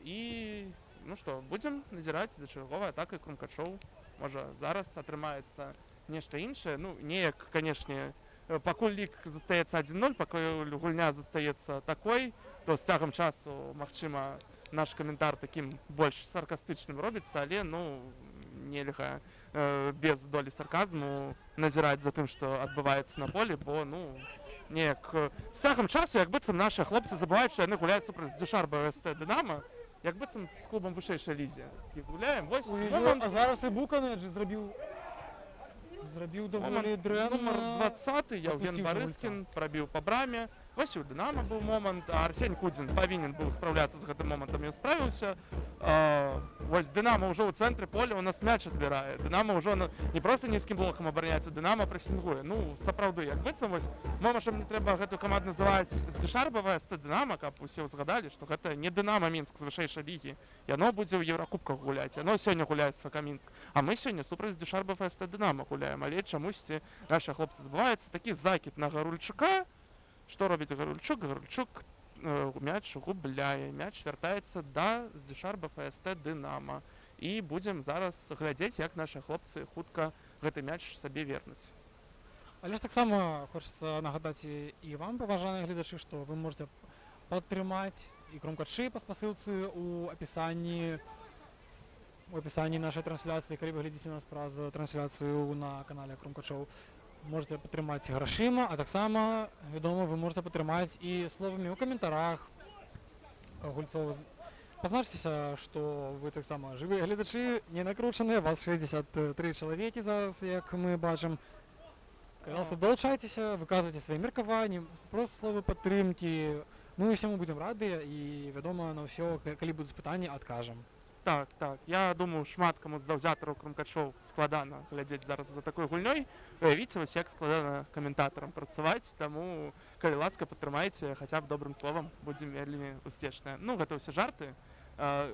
І ну што, будзем назіраць за чарговай атакай крумкачоў. Можа, зараз атрымаецца нешта іншае. Ну, неяк, канешне, пакуль лік застаецца 1-0, пакуль гульня застаецца такой, то з цягам часу, магчыма, наш каментар такім больш саркастычным робіцца, але, ну, нельга без долі сарказму назіраць за тым, што адбываецца на полі, бо, ну, неяк з цягам часу, як быццам нашы хлопцы забываюць, што яны гуляюць супраць Дюшарба СТ Дынама, як быццам з клубам вышэйшай лізе. І гуляем, вось момант. А зараз і Буканеджы зрабіў даволі дрэнна. Нумар 20, Яўген Пропусціў Барыскін прабіў па браме. Вось і ў Дынама быў момант, а Арсень Кудзін павінен быў спраўляцца з гэтым момантам і справіўся. Вось Дынама ўжо ў цэнтры поля ў нас мяч адбірае. Дынама ўжо не проста нізкім блокам абараняецца, Дынама прэсінгуе. Ну, сапраўды, як быццам вось, можа, мне трэба гэтую каманду называць Здзюшарбава СТ Дынама, каб усе ўзгадалі, што гэта не Дынама Мінск з вышэйшай лігі. Яно будзе ў Еўракубках гуляць, яно сёння гуляе з ФК Мінск. А мы сёння супраць Здзюшарбава СТ Дынама гуляем, але чамусьці нашы хлопцы забываюцца. Такі закід на Гарульчука. Што робіць Гарульчук? Гарульчук мяч губляе, мяч вяртаецца да Здзюшарба ФСТ Дынама. І будзем зараз глядзець, як нашы хлопцы хутка гэты мяч сабе вернуць. Але ж таксама хочацца нагадаць і вам, паважаныя гледачы, што вы можете падтрымаць і крумкачы па спасылцы ў апісанні нашай трансляцыі, калі вы глядзіце нас праз трансляцыю на канале Крумкачоў. Можете падтрымаць грашыма, а таксама, вядома, вы можете падтрымаць і словамі ў каментарах гульцоў. Пазначцеся, што вы таксама жывыя гледачы, не накручаныя, вас 63 чалавекі зараз, як мы бачым. Пожалуйста, далучайцеся, выказвайце свае меркаванні, проста словы падтрымкі. Мы ўсяму будзем радыя і, вядома, на ўсё, калі будуць пытанні, адкажам. Так. Я думаю, шмат каму з заўзятараў крумкачоў складана глядзець зараз за такой гульнёй. Уявіце вось, як складана каментатарам працаваць, таму, калі ласка, падтрымайце хаця б добрым словам, будзем вельмі успешныя. Ну, гэта ўсе жарты.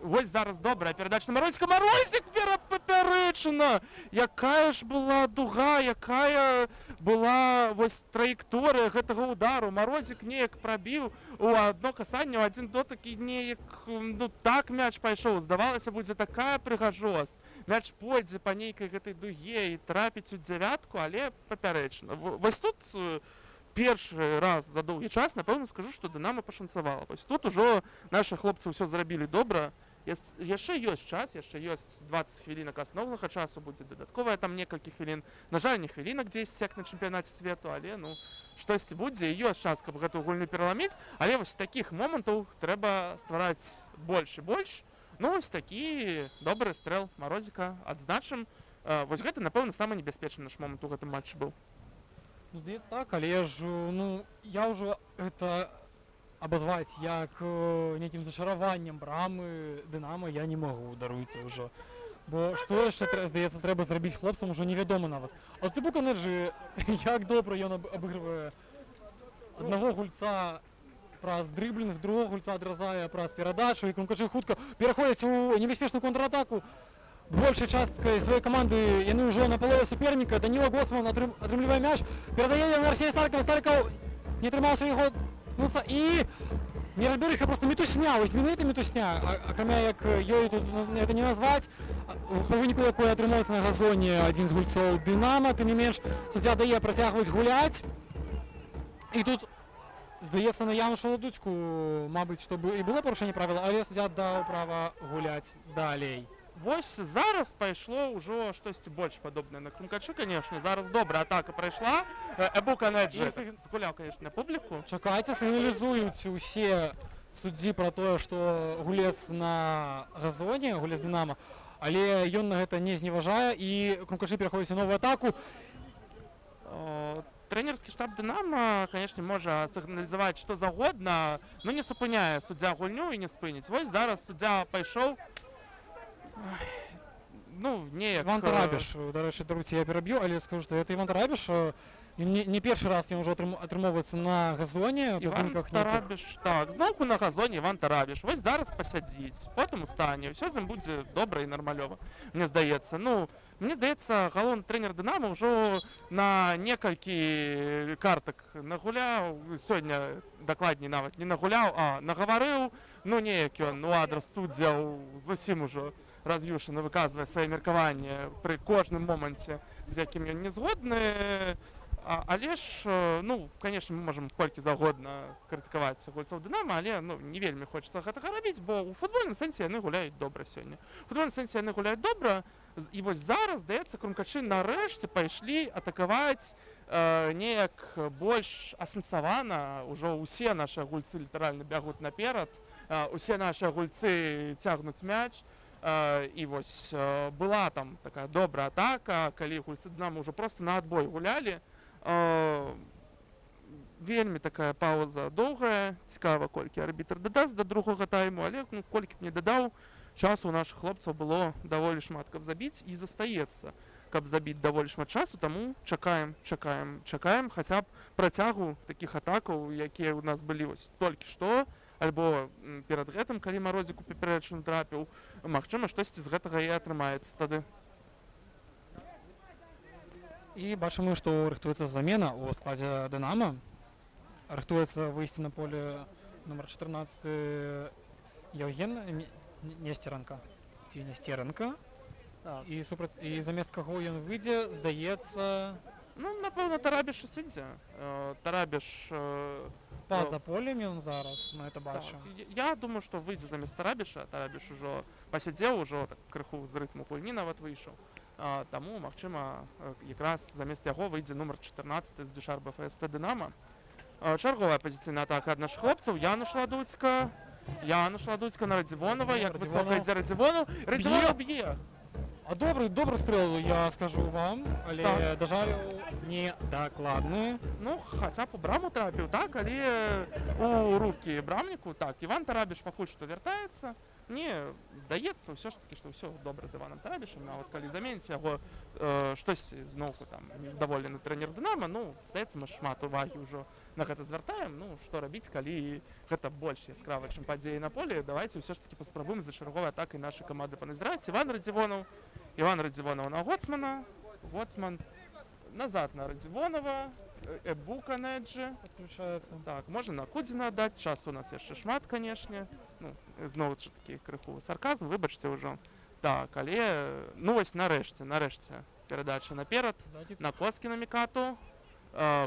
Вось зараз добрая перадача на Марозіка. Марозік перапапярэчана! Якая ж была дуга, якая была вось траекторыя гэтага удару. Марозік неяк прабіў у адно касанне, у адзін дотык і неяк, ну, так мяч пайшоў. Здавалася, будзе такая прыгажосць. Мяч пойдзе па нейкай гэтай дуге і трапіць у дзявятку, але папярэчна. Вось тут першы раз за доўгі час, напэўна, скажу, што Дынама пашанцавала. Вось тут ужо нашы хлопцы ўсё зрабілі добра. Яшчэ ёсць час, яшчэ ёсць 20 хвілінак асноўнага часу, будзе дадатковая там некалькі хвілін. На жаль, не хвілінак 10, як на чэмпіянаце свету, але, ну, штосьці будзе, і ёсць час, каб гэтую гульню пераламіць. Але вось такіх момантаў трэба ствараць больш і больш. Ну, вось такі добры стрэл Марозіка адзначым. Вось гэта, напэўна, самы небяспечны наш момант у гэтым матчы быў. Здаецца так, але ж, ну, я ўжо гэта абазваць як нейкім зачараваннем брамы Дынама я не магу, даруйце ўжо. Бо што яшчэ, здаецца, трэба зрабіць хлопцам, ужо невядома нават. А ты Буканеджы, як добра ён абыгрывае аднаго гульца праз дрыблінг, другого гульца адразае праз перадачу, і крумкачы хутка пераходзяць у небяспечную контратаку. Большай часткай сваёй каманды яны ўжо на палове суперніка. Даніла Гоцман атрымлівае мяч, перадае на Арсеня Старкова. Старков не атрымаўся яго ткнуцца і неразберыха, проста мітусня. Вось менавіта мітусня, акрамя як ёй тут гэта не назваць. Па выніку якой атрымаецца на газоне адзін з гульцоў Дынама, тым не менш суддзя дае працягваць гуляць. І тут здаецца, на Яну Шаладуцьку, мабыць, што і было парушэнне правіла, але суддзя даў права гуляць далей. Вось зараз пайшло ўжо штосьці больш падобнае на крумкачы, канешне. Зараз добрая атака прайшла. Буканеджы згуляў, канешне, публіку. Чакайце, сігналізуюць усе суддзі пра тое, што гулец на газоне, гулец Дынама, але ён на гэта не зневажае, і крумкачы пераходзяць у новую атаку. Трэнерскі штаб Дынама, канешне, можа сігналізаваць што загодна, но не супыняе суддзя гульню і не спыніць. Вось зараз суддзя пайшоў. ну, неяк... Іван Тарабіш, до речі, даруйте, я переб'ю, але скажу, що це Іван Тарабіш, він не перший раз він вже атрымоўваецца на газоне, по Іван выніках нейкіх. Тарабіш, так, зноўку на газоне Іван Тарабіш. Вось зараз пасядзіць, потым устане, ўсё з ім будзе добра і нармалёва, мне здаецца. Ну, мне здаецца, галоўны трэнер Дынама ўжо на некалькі картак нагуляў, сёння дакладней нават не нагуляў, а нагаварыў, ну неяк ён у адрас суддзяў зусім ужо раз'юшана выказвае свае меркаванне пры кожным моманце, з якім ён не згодны. Але ж, ну, конечно, мы можем колькі заўгодна крытыкаваць гульцоў Дынама, але ну, не вельмі хочацца гэтага рабіць, бо ў футбольным сэнсе яны гуляюць добра сёння. У футбольным сэнсе яны гуляюць добра, і вось зараз, здаецца, крумкачы нарэшце пайшлі атакаваць неяк больш асэнсавана. Ужо ўсе нашы гульцы літаральна бягуць наперад, усе нашы гульцы цягнуць мяч. І вось была там такая добрая атака, калі гульцы Дынама ўжо проста на адбой гулялі. Вельмі такая пауза доўгая, цікава, колькі арбітр дадасць да другога тайму, але ну, колькі б не дадаў, часу у нашых хлопцаў было даволі шмат, каб забіць, і застаецца, каб забіць даволі шмат часу, таму чакаем, хаця б працягу такіх атакаў, якія ў нас былі вось толькі што, альбо перад гэтым, калі Марозік у папярэчную трапіў, магчыма, штосьці з гэтага і атрымаецца тады. І бачым мы, што рыхтуецца замена ў складзе Дынама. Рыхтуецца выйсці на поле нумар 14 Евген Нестеренко. Ці Нестеренко. І замест каго ён выйдзе, здаецца... Ну, напэўна, Тарабіш і сыдзе. Тарабіш... Па-за полем ён зараз, мы это бачым. Так. Я думаю, што выйдзе замест Тарабіша. Тарабіш ужо пасядзеў, ужо так крыху з рытму гульні нават выйшаў. Таму, магчыма, якраз замест яго выйдзе нумар 14 з Дюшарба ФСТ Дынама. Чарговая пазіцыйная атака ад нашых хлопцаў. Яnuш Ладуцька на Радзівонава. Як высока ідзе Радзівонаў. Радзівонаў б'е. А добрый стрэл, я скажу вам, але так. дажалю не дакладны. Ну, хаця б у браму трапіў, так, але у рукі брамніку, так, Іван Тарабіш пакуль што вяртаецца. Мне здаецца ўсё ж такі, што ўсё добра з Іванам Тарабішам, нават калі заменіць яго штосьці зноўку там незадаволены трэнер Дынама, ну, здаецца, мы шмат увагі ўжо на гэта звяртаем. Ну, што рабіць, калі гэта больш яскрава, чым падзеі на полі, давайце ўсё ж такі паспрабуем за чарговай атакай нашай каманды паназіраць. Іван Радзівонаў на Гоцмана, Гоцман назад на Радзівонава, Эбука на эджы Подключаецца. Так, можна на Кудзіна аддаць, часу у нас яшчэ шмат, канешне. Ну, зноў ж такі крыху сарказм, выбачце ўжо. Так, але, ну вось нарэшце перадача наперад, на Коскіна Мікату.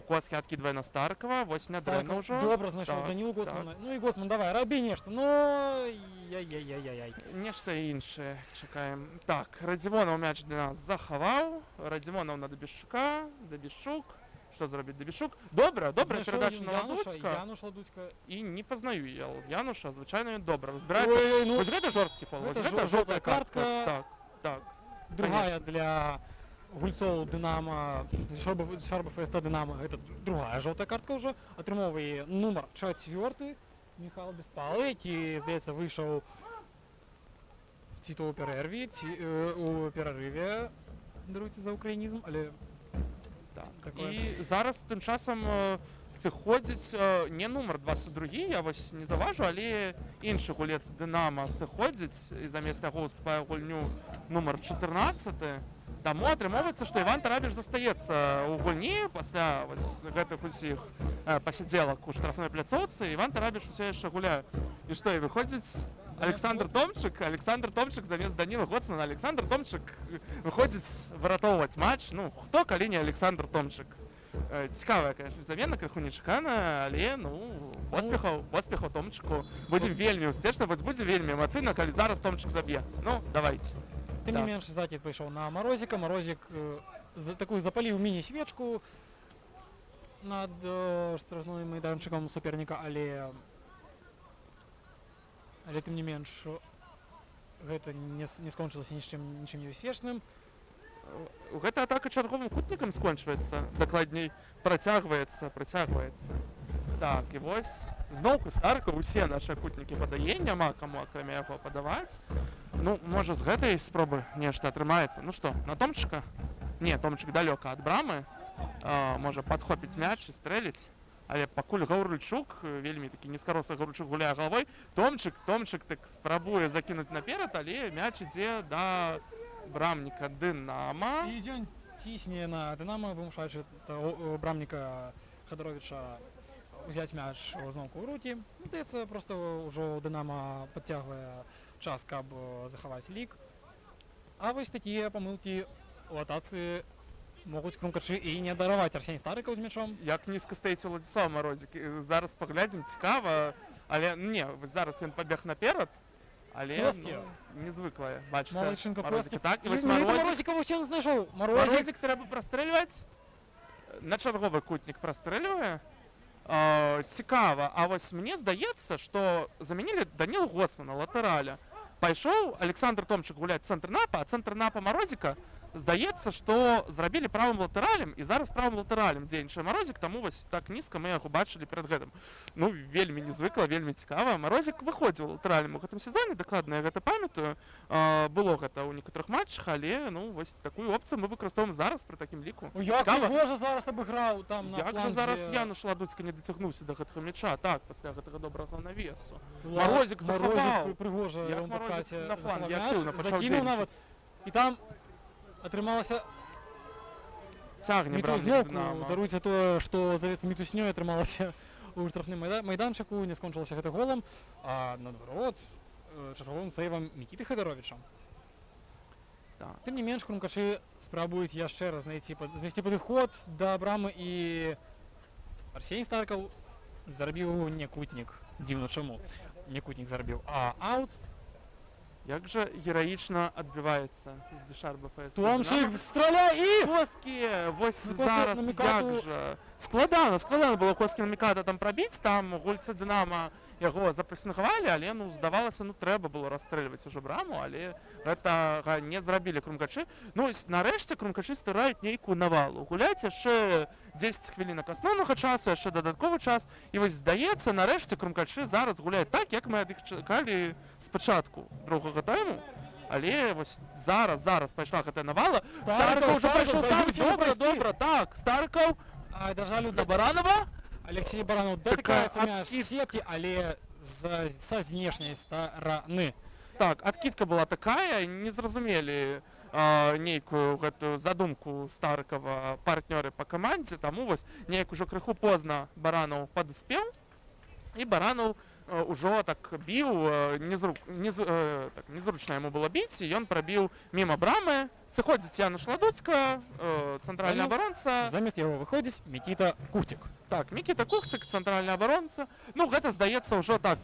Коски адкідвае на Старкова, вось нядрэнна ўжо. Добра знайшоў Так, Данілу Гоцмана. так. Ну і Гоцман, давай, рабі нешта. Ну, яй-яй-яй-яй. Нешта іншае, чакаем. Так, Радзівонаў мяч для нас захаваў. Радзівонаў на Дабішчука, Дабішчук. Што зробіць Дабішчук? Добра, перадача на Ладуцька. Януш Ладуцька. І не пазнаю я Януша, звычайна ён добра разбіраецца. Ой, ну, Вось гэта жорсткі фол, вось гэта жоўтая жоўтая картка. картка. Так. Другая для гульцоў Дынама, Дюшарба ФСТ Дынама, гэта другая жоўтая картка ўжо. Атрымоўвае нумар 4 Міхал Беспалы, які, здаецца, выйшаў ці то ў перэрве, ці у перарыве, даруйце за украінізм, але Так. Такое. І зараз тым часам сыходзіць не нумар 22, я вось не заважу, але іншы гулец Дынама сыходзіць, і замест яго уступае гульню нумар 14. Таму атрымоўваецца, што Іван Тарабіш застаецца ў гульні пасля гэтых усіх пасядзелак у штрафной пляцоўцы. Іван Тарабіш усё яшчэ гуляе. І што, і выходзіць Александр Томчык замест Даніла Гоцмана. Александр Томчык выходзіць выратоўваць матч. Ну, хто, калі не Александр Томчык? Цікавая, конечно, замена, крыху нечакана, але, ну, поспехаў Томчыку. Будзем вельмі ўспешна, вось будзе вельмі эмацыйна, калі зараз Томчык заб'е. Ну, давайте. Тым не менш, закід пайшоў на Марозіка. Марозік такую запаліў міні-свечку над штрафным майданчыкам суперніка, але тым не менш гэта не скончылася нічым небяспечным. Гэта атака чарговым кутнікам скончваецца, дакладней працягваецца. Так, і вось Зноўку Старка усе нашы акутнікі падае, няма каму акрамя яго падаваць. Ну, можа, з гэтай спробы нешта атрымаецца. Ну што, на Томчыка? Не, Томчык далёка ад брамы. Можа падхопіць мяч і стрэліць. Але пакуль Гаўрыльчук, вельмі такі нізкарослы Гаўрыльчук гуляе галавой, Томчык так спрабуе закінуць наперад, але мяч ідзе да брамніка Дынама. І дзень цісне на Дынама, вымушаючы брамніка Хадаровіча взять мяч зноўку ў рукі. Здаецца, проста ўжо Дынама падцягвае час, каб захаваць лік. А вось такія памылкі ў атацы могуць крумкачы і не дараваць Арсень Старыкаў з мячом. Як нізка стаіць Уладзіслав Марозік. Зараз паглядзім, цікава, але не, зараз ён пабег наперад, але незвыклае. Бачыце, Марозіка так, і вось Марозіка вось ён знайшоў. Марозік трэба прастрэльваць. На чарговы кутнік прастрэльвае. Цікава, а вось мне здаецца, што замянілі Данілу Госмана, латараля. Пайшоў Александр Томчык гуляць цэнтр напа, а цэнтр напа Марозіка здаецца, што зрабілі правым латаралем, і зараз правым латаралем дзейнічае Марозік, таму вось так нізка мы яго бачылі перад гэтым. Ну, вельмі незвыкла, вельмі цікава. Марозік выходзіў латаралем у гэтым сезоне, дакладна я гэта памятаю. Было гэта ў некаторых матчах, але ну, вось такую опцыю мы выкарыстоўваем зараз пры такім ліку. Як Прыгожа зараз абыграў там на фланзе. Як жа зараз Януш Ладуцька не дацягнуўся да гэтага мяча, так, пасля гэтага добрага навесу. Марозік захаваў. Прыгожа ён падкаце на фланге актыўна закінуў нават. І там атрымалася мітузнёўку. Даруйце тое, што завецца мітуснёй атрымалася ў штрафным майданчыку, не скончылася гэта голам, а наадварот чарговым сейвам Мікіты Хадаровіча. Тым не менш, крумкачы спрабуюць яшчэ раз знайсці падыход да брамы, і Арсень Старкаў зарабіў не кутнік. Дзіўна чаму. Не кутнік зарабіў, а аут. Як жа гераічна адбіваецца з Дышарба ФС. Томчык страляе і... Коскі! Вось зараз як жа... Складана было Коскі на Міката там прабіць, там гульцы Дынама яго запрэсінгавалі, але ну, здавалася, ну трэба было расстрэльваць ужо браму, але гэтага не зрабілі крумкачы. Ну, нарэшце крумкачы ствараюць нейкую навалу. Гуляць яшчэ 10 хвілінак асноўнага часу, яшчэ дадатковы час. І вось здаецца, нарэшце крумкачы зараз гуляюць так, як мы ад іх чакалі спачатку другога тайму. Але вось зараз пайшла гэтая навала. Старыкаў ўжо пайшоў сам. Добра, так. Старыкаў да Баранова. Алексей Баранов датыкаецца мяч сеткі, але са знешняй стараны. Так, адкідка была такая, не зразумелі нейкую гэтую задумку Старыкава партнёры па камандзе, таму вось неяк ужо крыху позна Баранов падаспеў, і Баранов ужо так біў, незручна яму было біць, і ён прабіў міма брамы. Сыходзіць Януш Ладуцька, цэнтральны абаронца. Замест яго выходзіць Мікіта Кухцік. Так, Мікіта Кухцік, цэнтральны абаронца. Ну, гэта здаецца ўжо так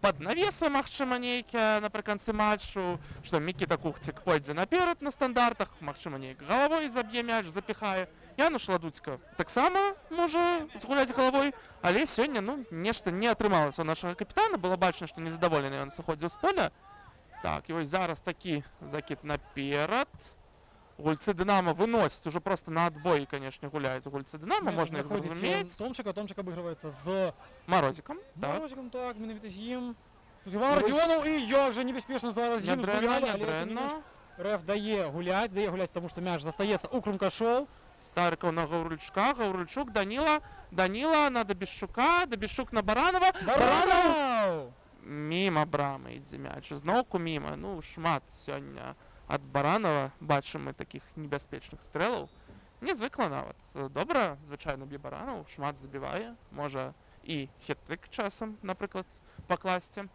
пад навесы, магчыма, нейкія напрыканцы матчу, што Мікіта Кухцік пойдзе наперад на стандартах, магчыма, нейк галавой заб'е мяч, запіхае. Януш Ладуцька таксама можа згуляць галавой, але сёння, ну, нешта не атрымалася у нашага капітана, было бачна, што незадаволены ён сыходзіў з поля. Так, і вось зараз такі закід наперад. Гульцы Дынама выносяць, уже просто на адбой, канешне, гуляюць гульцы Дынама, можна іх зразумець. Томчык абыгрываецца з Марозікам. Марозікам, так, менавіта з ім. Іван Радзівонаў, і як жа небяспечна зараз з ім згулялі, але рэф дае гуляць, таму што мяч застаецца ў крумкашоў. Старыкаў на Гаўрыльчука, Гаўрыльчук, Даніла на Дабішчука, Дабішчук на Баранова. Баранов! Міма брамы ідзе мяч, зноўку міма. Ну, шмат сёння ад Баранова бачым мы такіх небяспечных стрэлаў. Незвыкла нават. Добра, звычайна б'е Баранов, шмат забівае. Можа і хет-трик часам, напрыклад, пакласці,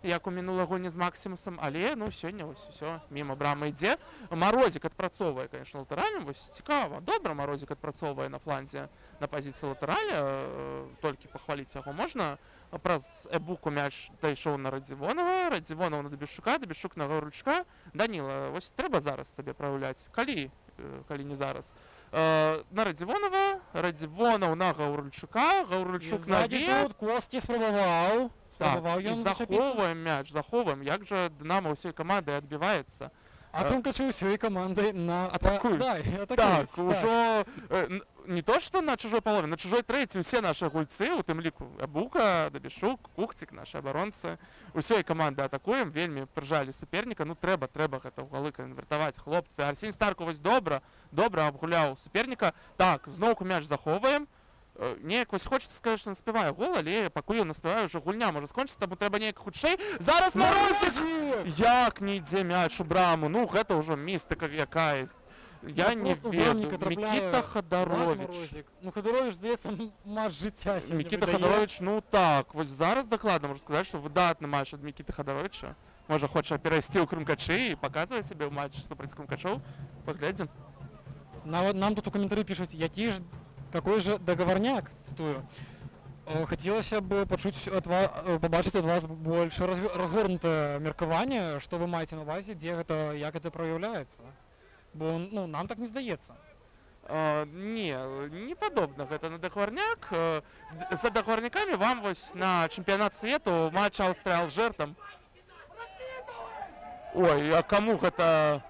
як у мінулай гульні з Максімусам, але ну сёння вось усё міма брамы ідзе. Марозік адпрацоўвае, конечно, латаралем, вось цікава. Добра Марозік адпрацоўвае на фланзе на пазіцыі латараля, толькі пахваліць яго можна. Праз эбуку мяч дайшоў на Радзівонава, Радзівонаў на Дабішчука, Дабішчук на Гаўрыльчука. Даніла, вось трэба зараз сабе праяўляць, калі не зараз. На Радзівонава, Радзівонаў на Гаўрыльчука, Гаўрыльчук на вес. Коскі спрабаваў. Так, і захоўваем мяч, захоўваем. Як жа Дынама ўсёй камандай адбіваецца. А Крумкачы ўсёй камандай Атакуюць. атакуюць. Так, ужо не то што на чужой палове, на чужой трэці ўсе нашы гульцы, у тым ліку Абука, Дабішук, Кухцік, нашы абаронцы, усёй каманды атакуем, вельмі прыжалі суперніка, ну трэба гэта ў галы канвертаваць, хлопцы. Арсень Старку вось добра абгуляў суперніка. Так, зноўку мяч захоўваем. Неяк вось хочацца сказаць, што наспявае гол, але пакуль ён наспявае, ўжо гульня можа скончыцца, таму трэба неяк хутчэй. Зараз Марозік! Як не ідзе мяч у браму? Ну, гэта ўжо містыка якая. Я не ведаю. Мікіта Хадарович. Ну, Хадарович, здаецца, матч жыцця сёння Мікіта выдае. Хадарович, ну так, вось зараз дакладна можу сказаць, што выдатны матч ад Мікіты Хадаровича. Можа, хоча перайсці ў Крумкачы і паказвае сябе ў матч супраць Крумкачоў. Паглядзім. Нам тут у каментары пишут, какой же договорняк, цитую. Хотелось бы побачить от вас больше разгорнутое меркаванне, что вы маете на увазе, як это проявляется. Бо нам так не здаецца. Не падобна гэта на дагварняк. За дагварнякамі вам вось на чэмпіянат свету матч Аўстрыя-Алжыр там. Ой, а каму гэта?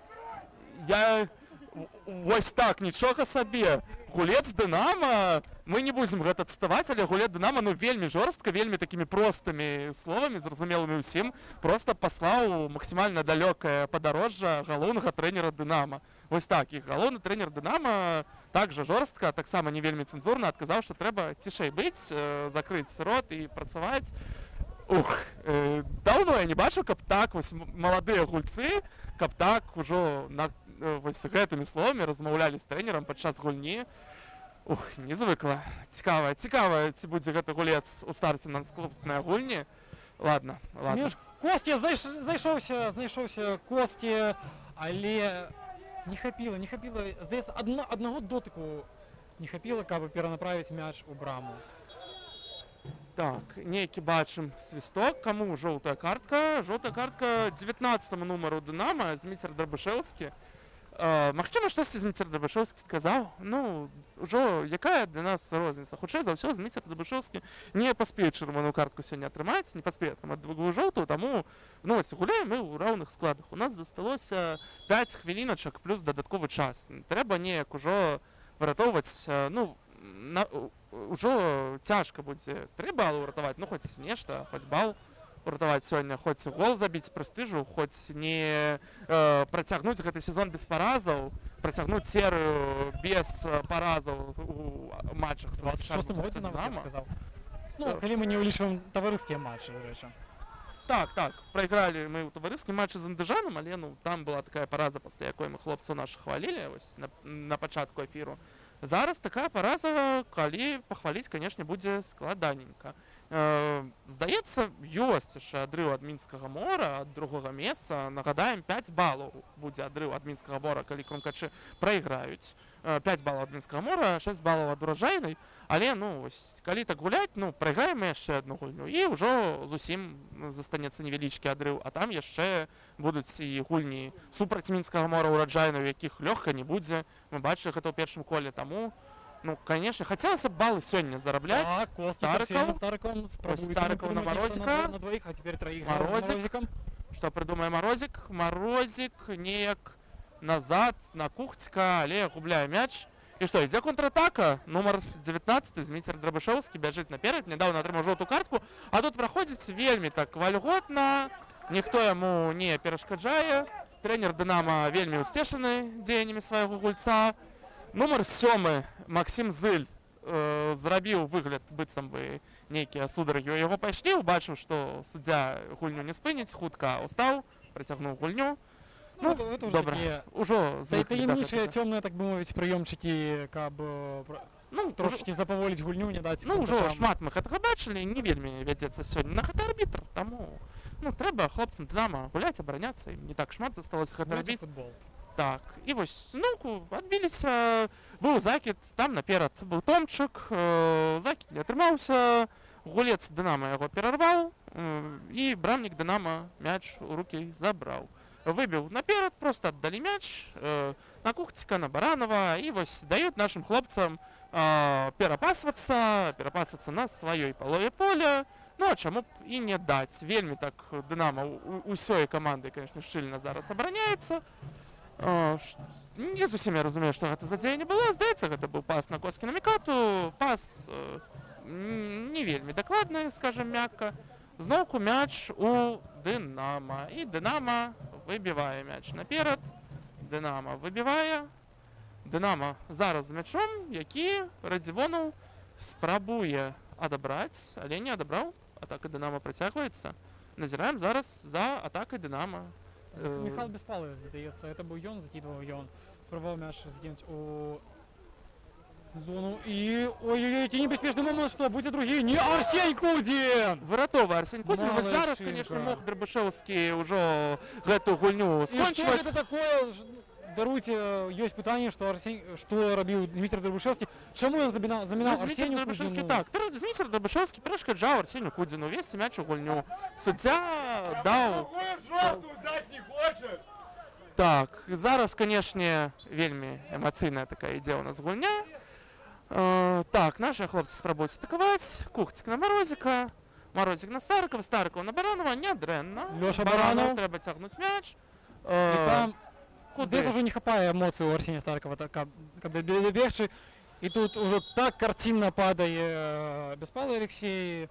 Вось так, нічога сабе. Гулец Дынама, мы не будзем гэта цытаваць, але гулец Дынама, ну вельмі жорстка, вельмі такімі простымі словамі, зразумелымі ўсім, проста паслаў максімальна далёкае падарожжа галоўнага трэнера Дынама. Вось так, і галоўны трэнер Дынама также жорстка, таксама не вельмі цэнзурна адказаў, што трэба цішэй быць, закрыць рот і працаваць. Даўно я не бачу, каб так вось маладыя гульцы, каб так ужо вось гэтымі словамі размаўлялі з трэнерам падчас гульні. Незвыкла. Цікава, ці будзе гэты гулец у старце на наступнай гульні. Ладно. Косці, знайшоўся Косці, але не хапіла. Здаецца, аднаго дотыку не хапіла, каб перанаправіць мяч у браму. Так, нейкі бачым свісток, каму жоўтая картка? Жоўтая картка 19-му нумару Дынама, Зміцер Драбышэўскі. Магчыма, штосьці Зміцер Драбышэўскі сказаў. Ну, ужо якая для нас розніца? Хутчэй за ўсё, Зміцер Драбышэўскі не паспее чырвоную картку сёння атрымаць, не паспее атрымаць другую жоўтую, таму гуляем мы ў раўных складах. У нас засталося 5 хвіліначак плюс дадатковы час. Трэба неяк ужо выратоўваць, ўжо цяжка будзе 3 балы ўратаваць, ну хоць нешта, хоць бал уратаваць сёння, хоць гол забіць прэстыжу, хоць не працягнуць гэты сезон без паразаў, працягнуць серыю без паразаў у матчах з 26-м годзе нават, я б сказаў. Ну, калі мы не ўлічваем таварыскія матчы, до рэчы. Так, прайгралі мы ў таварыскім матчы з Андыжанам, але там была такая параза, пасля якой мы хлопцаў нашых хвалілі на пачатку эфіру. Зараз такая параза, калі пахваліць, канешне, будзе складаненька. Здаецца, ёсць яшчэ адрыў ад Мінскага мора, ад другога месца. Нагадаем, 5 балаў будзе адрыў ад Мінскага мора, калі Крумкачы прайграюць. 5 балаў ад Мінскага мора, 6 балаў ад Уражайнай. Але, калі так гуляць, прайграем яшчэ адну гульню. І ўжо зусім застанецца невялічкі адрыў. А там яшчэ будуць і гульні супраць Мінскага мора, Уражайнай, у якіх лёгка не будзе. Мы бачылі гэта ў першым коле, таму конечно, хацелася б балы сёння зарабляць. Старыкаў на Марозіка. На двоих, а теперь троих Марозік. Што прыдумае Марозік? Марозік неяк назад на Кухціка, але губляе мяч. І што, ідзе контратака? Нумар 19, Зміцер Драбышэўскі бяжыць наперад, нядаўна атрымаў жоўтую картку, а тут праходзіць вельмі так вальготна, ніхто яму не перашкаджае. Трэнер Дынама вельмі ўсцешаны дзеяннямі свайго гульца. Нумар 7, Максім Зыль, зрабіў выгляд, быццам бы нейкія сударагі у яго пайшлі, убачыў, што суддзя гульню не спыніць, хутка устаў, працягнуў гульню. Это добра, ужо звыклі. Таямнічыя цёмныя, так бы мовіць, прыёмчыкі, каб трошечкі запаволіць гульню, не даць. Ужо шмат мы гэтага бачылі, не вельмі вядзецца сёння на гэты арбітр, таму трэба хлопцам Дынама гуляць, абараняцца, не так шмат засталося гэта рабіць. Так, і вось зноўку адбіліся, быў закід, там наперад быў Томчык, закід не атрымаўся, гулец Дынама яго перарваў, і брамнік Дынама мяч у рукі забраў. Выбіў наперад, проста аддалі мяч на Кухціка, на Баранова, і вось даюць нашым хлопцам перапасвацца на сваёй палове поля, Ну, а чаму б і не даць? Вельмі так Дынама усёй камандай, конечно, шчыльна зараз абараняецца. Не зусім я разумею, што гэта за дзеянне было. Здаецца, гэта быў пас на Коски на Мікату. Пас не вельмі дакладны, скажем мякка. Зноўку мяч у Дынама. І Дынама выбівае мяч наперад. Дынама выбівае. Дынама зараз з мячом, які Радзівонаў спрабуе адабраць, але не адабраў. Атака Дынама працягваецца. Назіраем зараз за атакай Дынама. Михаил Беспаловец, здаецца, это быў ён, закидываў ён. Спрабаваў мяч закинуць у зону. І ой-ой-ой, які небяспечны момант, што будзе другі. Не, Арсень Кудзін! Выратовы Арсень Кудзін. Вось зараз, конечно, мог Драбышэўскі ўжо гэту гульню скончваць. І што гэта такое? Даруйце, ёсць пытанне, што рабіў Дмітрий Драбышэўскі. Чаму ён замінаў Арсеню Кудзіну? Так, Дмітрий Драбышэўскі перашкаджаў Арсеню Кудзіну весці мяч у гульню. Суддзя даў... Так, зараз, канешне, вельмі эмацыйная такая ідзе ў нас гульня. Так, наши хлопцы спрабуюць атакаваць. Кухцік на Марозіка. Марозік на Старыкова. Старыкова на Баранова. Нядрэнна. Лёша Баранов. Трэба цягнуць мяч. І там... Куды? Здесь уже не хапае эмоцый у Арсения Старкова, каб бегчы. И тут уже так картинно падае Беспалый Алексей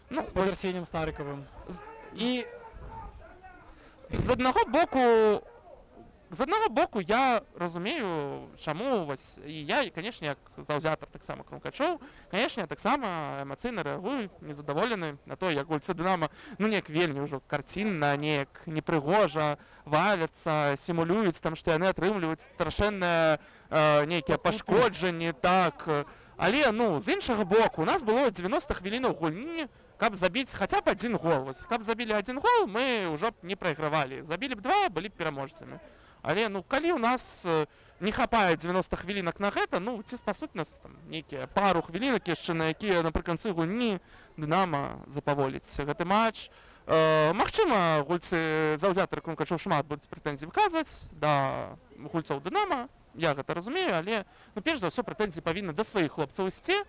под Арсением Старыковым. І з аднаго боку я разумею, чаму вось і я, конечно, як заўзятар таксама Крумкачоў, конечно, я таксама эмацыйна рэагую, незадаволены на то, як гульцы Дынама, ну неяк вельмі ўжо карцінна, неяк непрыгожа валяцца, сімулююць там, што яны атрымліваюць страшэнныя нейкія пашкоджанні, так. Але, ну, з іншага боку, у нас было 90 хвілінаў гульні, каб забіць хаця б адзін гол. Вось, каб забілі адзін гол, мы ўжо б не прайгравалі. Забілі б два, былі б пераможцамі. Але, ну, калі у нас не хапае 90 хвілінак на гэта, ну, ці спасуць нас там нейкія пару хвілінак яшчэ, на якія напрыканцы гульні Дынама запаволіць гэты матч. Магчыма, гульцы заўзятары Крумкачоў шмат будуць прэтэнзій выказваць да гульцоў Дынама. Я гэта разумею, але, ну, перш за ўсё прэтэнзіі павінны да сваіх хлопцаў ісці.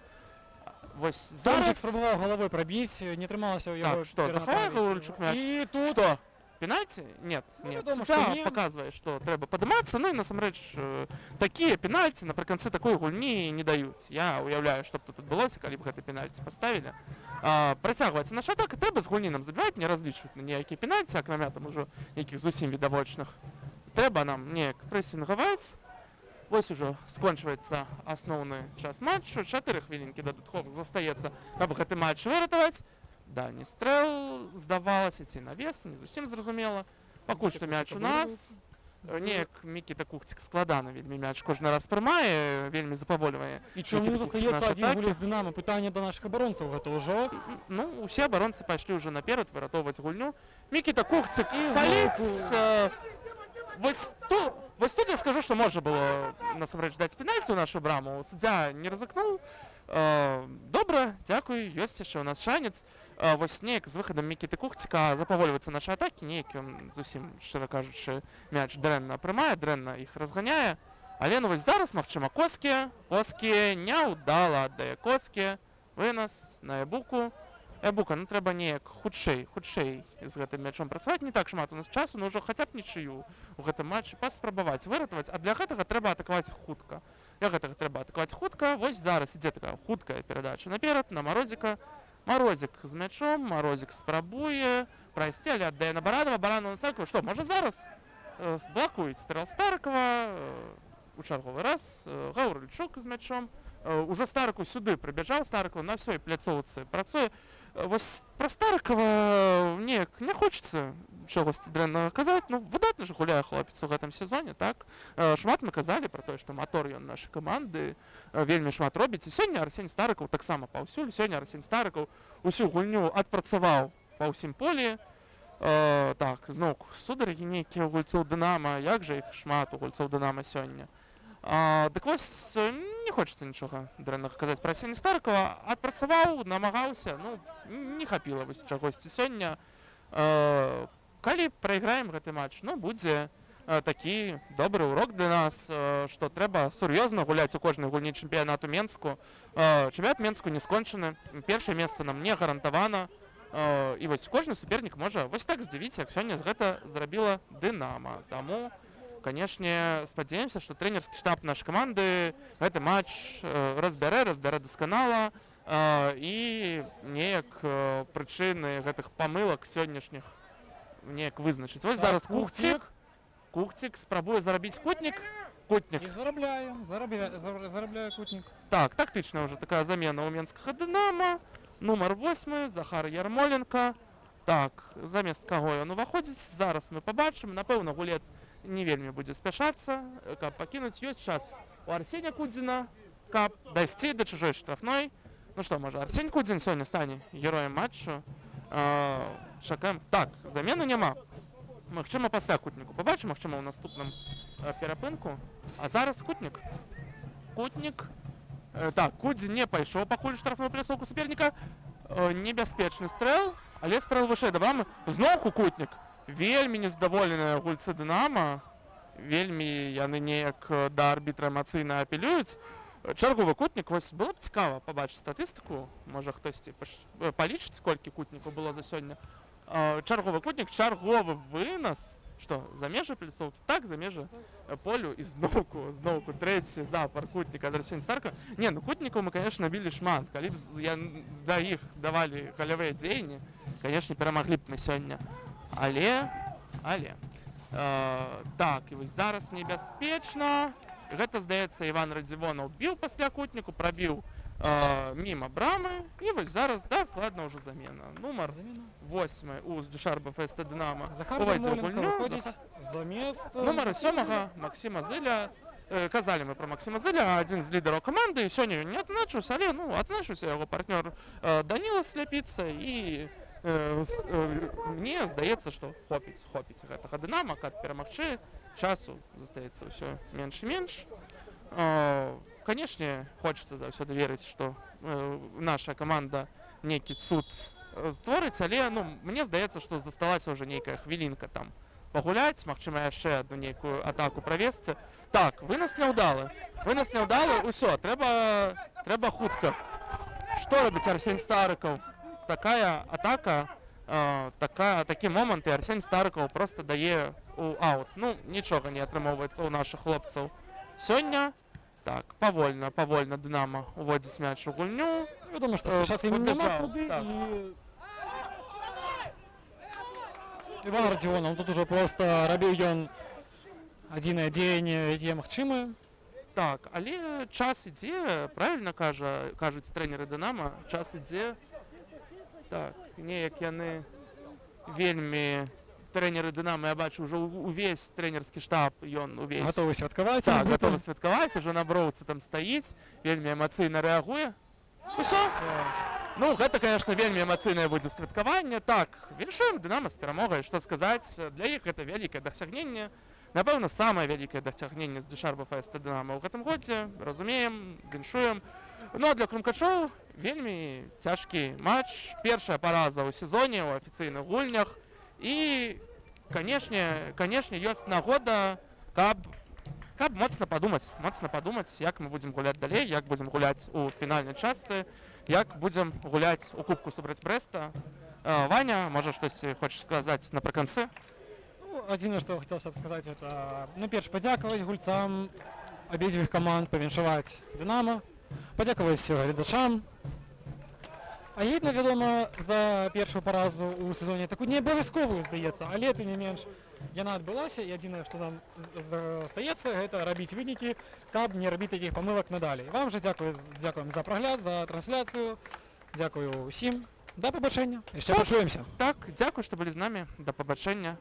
Вось зараз... спрабаваў галавой прабіць, не атрымалася ў яго... Так, што, захавае Гаврыльчук мяч? І тут... Што? Пенальти? Нет, Ну, нет. вядома, Суддя што не. показвае, што трэба падымацца, ну і насамрэч такія пенальти напрыканцы такой гульні не даюць. Я уяўляю, што б тут адбылося, калі б гэты пенальти паставілі. Працягваецца наша атака, трэба з гульні нам забіваць, не разлічваць на ніякія пенальти, акрамя там ужо нейкіх зусім відавочных. Трэба нам неяк прэсінгаваць. Вось ужо скончваецца асноўны час матчу. 4 хвілінкі дадатковых застаецца, каб гэты матч выратаваць. Да, не стрэл, здавалася, ці навес, не зусім зразумела. Пакуль што мяч у нас. Неяк Мікіта Кухцік складана вельмі мяч кожны раз прымае, вельмі запавольвае. І чаму застаецца адзін гулец Дынама? Пытанне да нашых абаронцаў, гэта ўжо... Ну, усе абаронцы пайшлі ўжо наперад выратоўваць гульню. Мікіта Кухцік І паліць... Вось тут я скажу, што можна было насамрэч даць пенальці ў нашу браму. Суддзя не рызыкнуў. Добра, дзякуй, ёсць яшчэ ў нас шанец. Вось неяк з выхадам Мікіты Кухціка запавольваюцца нашы атакі, неяк ён зусім, шчыра кажучы, мяч дрэнна прымае, дрэнна іх разганяе. Але ну вось зараз, магчыма, Коскі няўдала аддае Коскі, вынас на Эбуку. Эбука, ну трэба неяк хутчэй з гэтым мячом працаваць. Не так шмат у нас часу, но ўжо хаця б нічыю ў гэтым матчы паспрабаваць выратаваць, а для гэтага трэба атакаваць хутка. Вось зараз ідзе такая хуткая перадача наперад на Марозіка. Марозік з мячом, Марозік спрабуе прайсці, але аддае на Баранова, Баранова на Старыкова. Што, можа зараз блакуюць стрэл Старыкова у чарговы раз, Гаўрыльчук з мячом. Ужо Старыкаў сюды прыбяжаў, Старыкаў на ўсёй пляцоўцы працуе. Вось пра Старыкова неяк не хочацца чагосьці дрэннага казаць. Ну, выдатна ж гуляе хлопец у гэтым сезоне, так? Шмат мы казалі пра тое, што матор ён нашай каманды, вельмі шмат робіць. І сёння Арсень Старыкаў таксама паўсюль. Сёння Арсень Старыкаў усю гульню адпрацаваў па ўсім полі. Так, зноўку, сударгі нейкія ў гульцоў Дынама. Як жа іх шмат у гульцоў Дынама сёння? Дык вось не хочацца нічога дрэннага казаць пра Арсеня Старыкова. Адпрацаваў, намагаўся, ну, не хапіла вось чагосьці сёння. Калі прайграем гэты матч, ну, будзе такі добры урок для нас, што трэба сур'ёзна гуляць у кожнай гульні чэмпіянату Менску. Чэмпіянат Менску не скончаны, першае месца нам не гарантавана. І вось кожны супернік можа вось так здзівіць, як сёння гэта зрабіла Дынама. Таму, канешне, спадзяемся, што трэнерскі штаб нашай каманды гэты матч разбярэ дасканала і неяк прычыны гэтых памылак сённяшніх неяк вызначыць. Вось зараз Кухцік спрабуе зарабіць кутнік. І зарабляе кутнік. Так, тактычная ўжо такая замена ў менскага Дынама. Нумар 8, Захар Ярмоленко. Так, замест каго ён уваходзіць, зараз мы пабачым. Напэўна, гулец не вельмі будзе спяшацца, каб пакінуць. Ёсць час у Арсеня Кудзіна, каб дайсці да чужой штрафной. Ну што, можа, Арсень Кудзін сёння стане героем матчу. Чакаем. Так, замены няма. Магчыма, пасля кутніку пабачым, магчыма, ў наступным перапынку. А зараз кутнік. Так, Кудзін не пайшоў пакуль штрафную пляцоўку суперніка. Небяспечны стрэл, але стрэл вышэй да брамы. Зноўку кутнік. Вельмі нездаволеныя гульцы Дынама. Вельмі яны неяк да арбітра эмацыйна апелююць. Чарговы кутнік, вось было б цікава пабачыць статыстыку. Можа, хтосьці палічыць, колькі кутнікаў было за сёння. Чарговы кутнік, чарговы вынас. Што, за межы пляцоўкі? Так, за межы полю і зноўку трэці запар кутніка ад Арсеня Старка. Не, ну кутнікаў мы, конечно, білі шмат. Калі б да іх давалі галявыя дзеянні, конечно, перамаглі б мы сёння. Але. Так, і вось зараз небяспечна. Гэта, здаецца, Іван Радзівонаў біў пасля кутніку, прабіў міма брамы. І вось зараз дакладна ўжо замена. Нумар 8 у Дюшарба ФСТ Дынама увайдзе ў гульню. Нумар 7 Максіма Зыля. Казалі мы пра Максіма Зыля, адзін з лідараў каманды. Сёння ён не адзначыўся, але адзначыўся яго партнёр Даніла Сляпіца. І мне здаецца, што хопіць гэтага Дынама, каб перамагчы. Часу застаецца ўсё менш і менш. Канешне, хочацца заўсёды верыць, што наша каманда нейкі цуд створыць, але мне здаецца, што засталася ўжо нейкая хвілінка там пагуляць, магчыма, яшчэ адну нейкую атаку правесці. Так, вынас няўдалы, ўсё, трэба хутка. Што робіць Арсень Старыкаў? Такая атака, такі момант, і Арсень Старыкаў проста дае у аут. Ну, нічога не атрымоўваецца ў нашых хлопцаў сёння. Так, павольна Дынама уводзіць мяч у гульню. Вядома, што спяшацца ім няма куды. Іван Радзівонаў тут ужо проста рабіў ён адзінае дзеянне, якія магчымыя. Так, але час ідзе, правільна кажуць трэнеры Дынама, час ідзе. Так, неяк яны вельмі... Трэнеры Дынама, я бачу, ўжо увесь трэнерскі штаб, ён увесь... Гатовы святкаваць. Так, гатовы святкаваць, ужо на броўцы там стаіць, вельмі эмацыйна рэагуе. Усё? Ну, гэта, конечно, вельмі эмацыйнае будзе святкаванне. Так, віншуем Дынама з перамогай, што сказаць, для іх гэта вялікае дасягненне. Напэўна, самае вялікае дасягненне з Дюшарба ФСТ Дынама ў гэтым годзе. Разумеем, віншуем. Ну, а для крумкачоў вельмі цяжкі матч. Першая параза ў сезоне, ў афіцыйных гульнях. І, канешне, ёсць нагода, каб моцна падумаць, як мы будзем гуляць далей, як будзем гуляць у фінальнай частцы, як будзем гуляць у кубку супраць Брэста. Ваня, можа, штосьці хочаш сказаць напрыканцы? Адзінае, што хацелася б сказаць, это, перш падзякаваць гульцам абедзвюх каманд, павіншаваць Дынама, падзякаваць гледачам. Агідна, вядома, за першую паразу ў сезоне, такую не абавязковую, здаецца, але тым не менш яна адбылася, і адзінае, што нам застаецца, гэта рабіць вынікі, каб не рабіць такіх памылак надалей. Вам жа дзякуем за прагляд, за трансляцыю, дзякую ўсім, да пабачэння, яшчэ пачуемся. Так, дзякуй, што былі з намі, да пабачэння.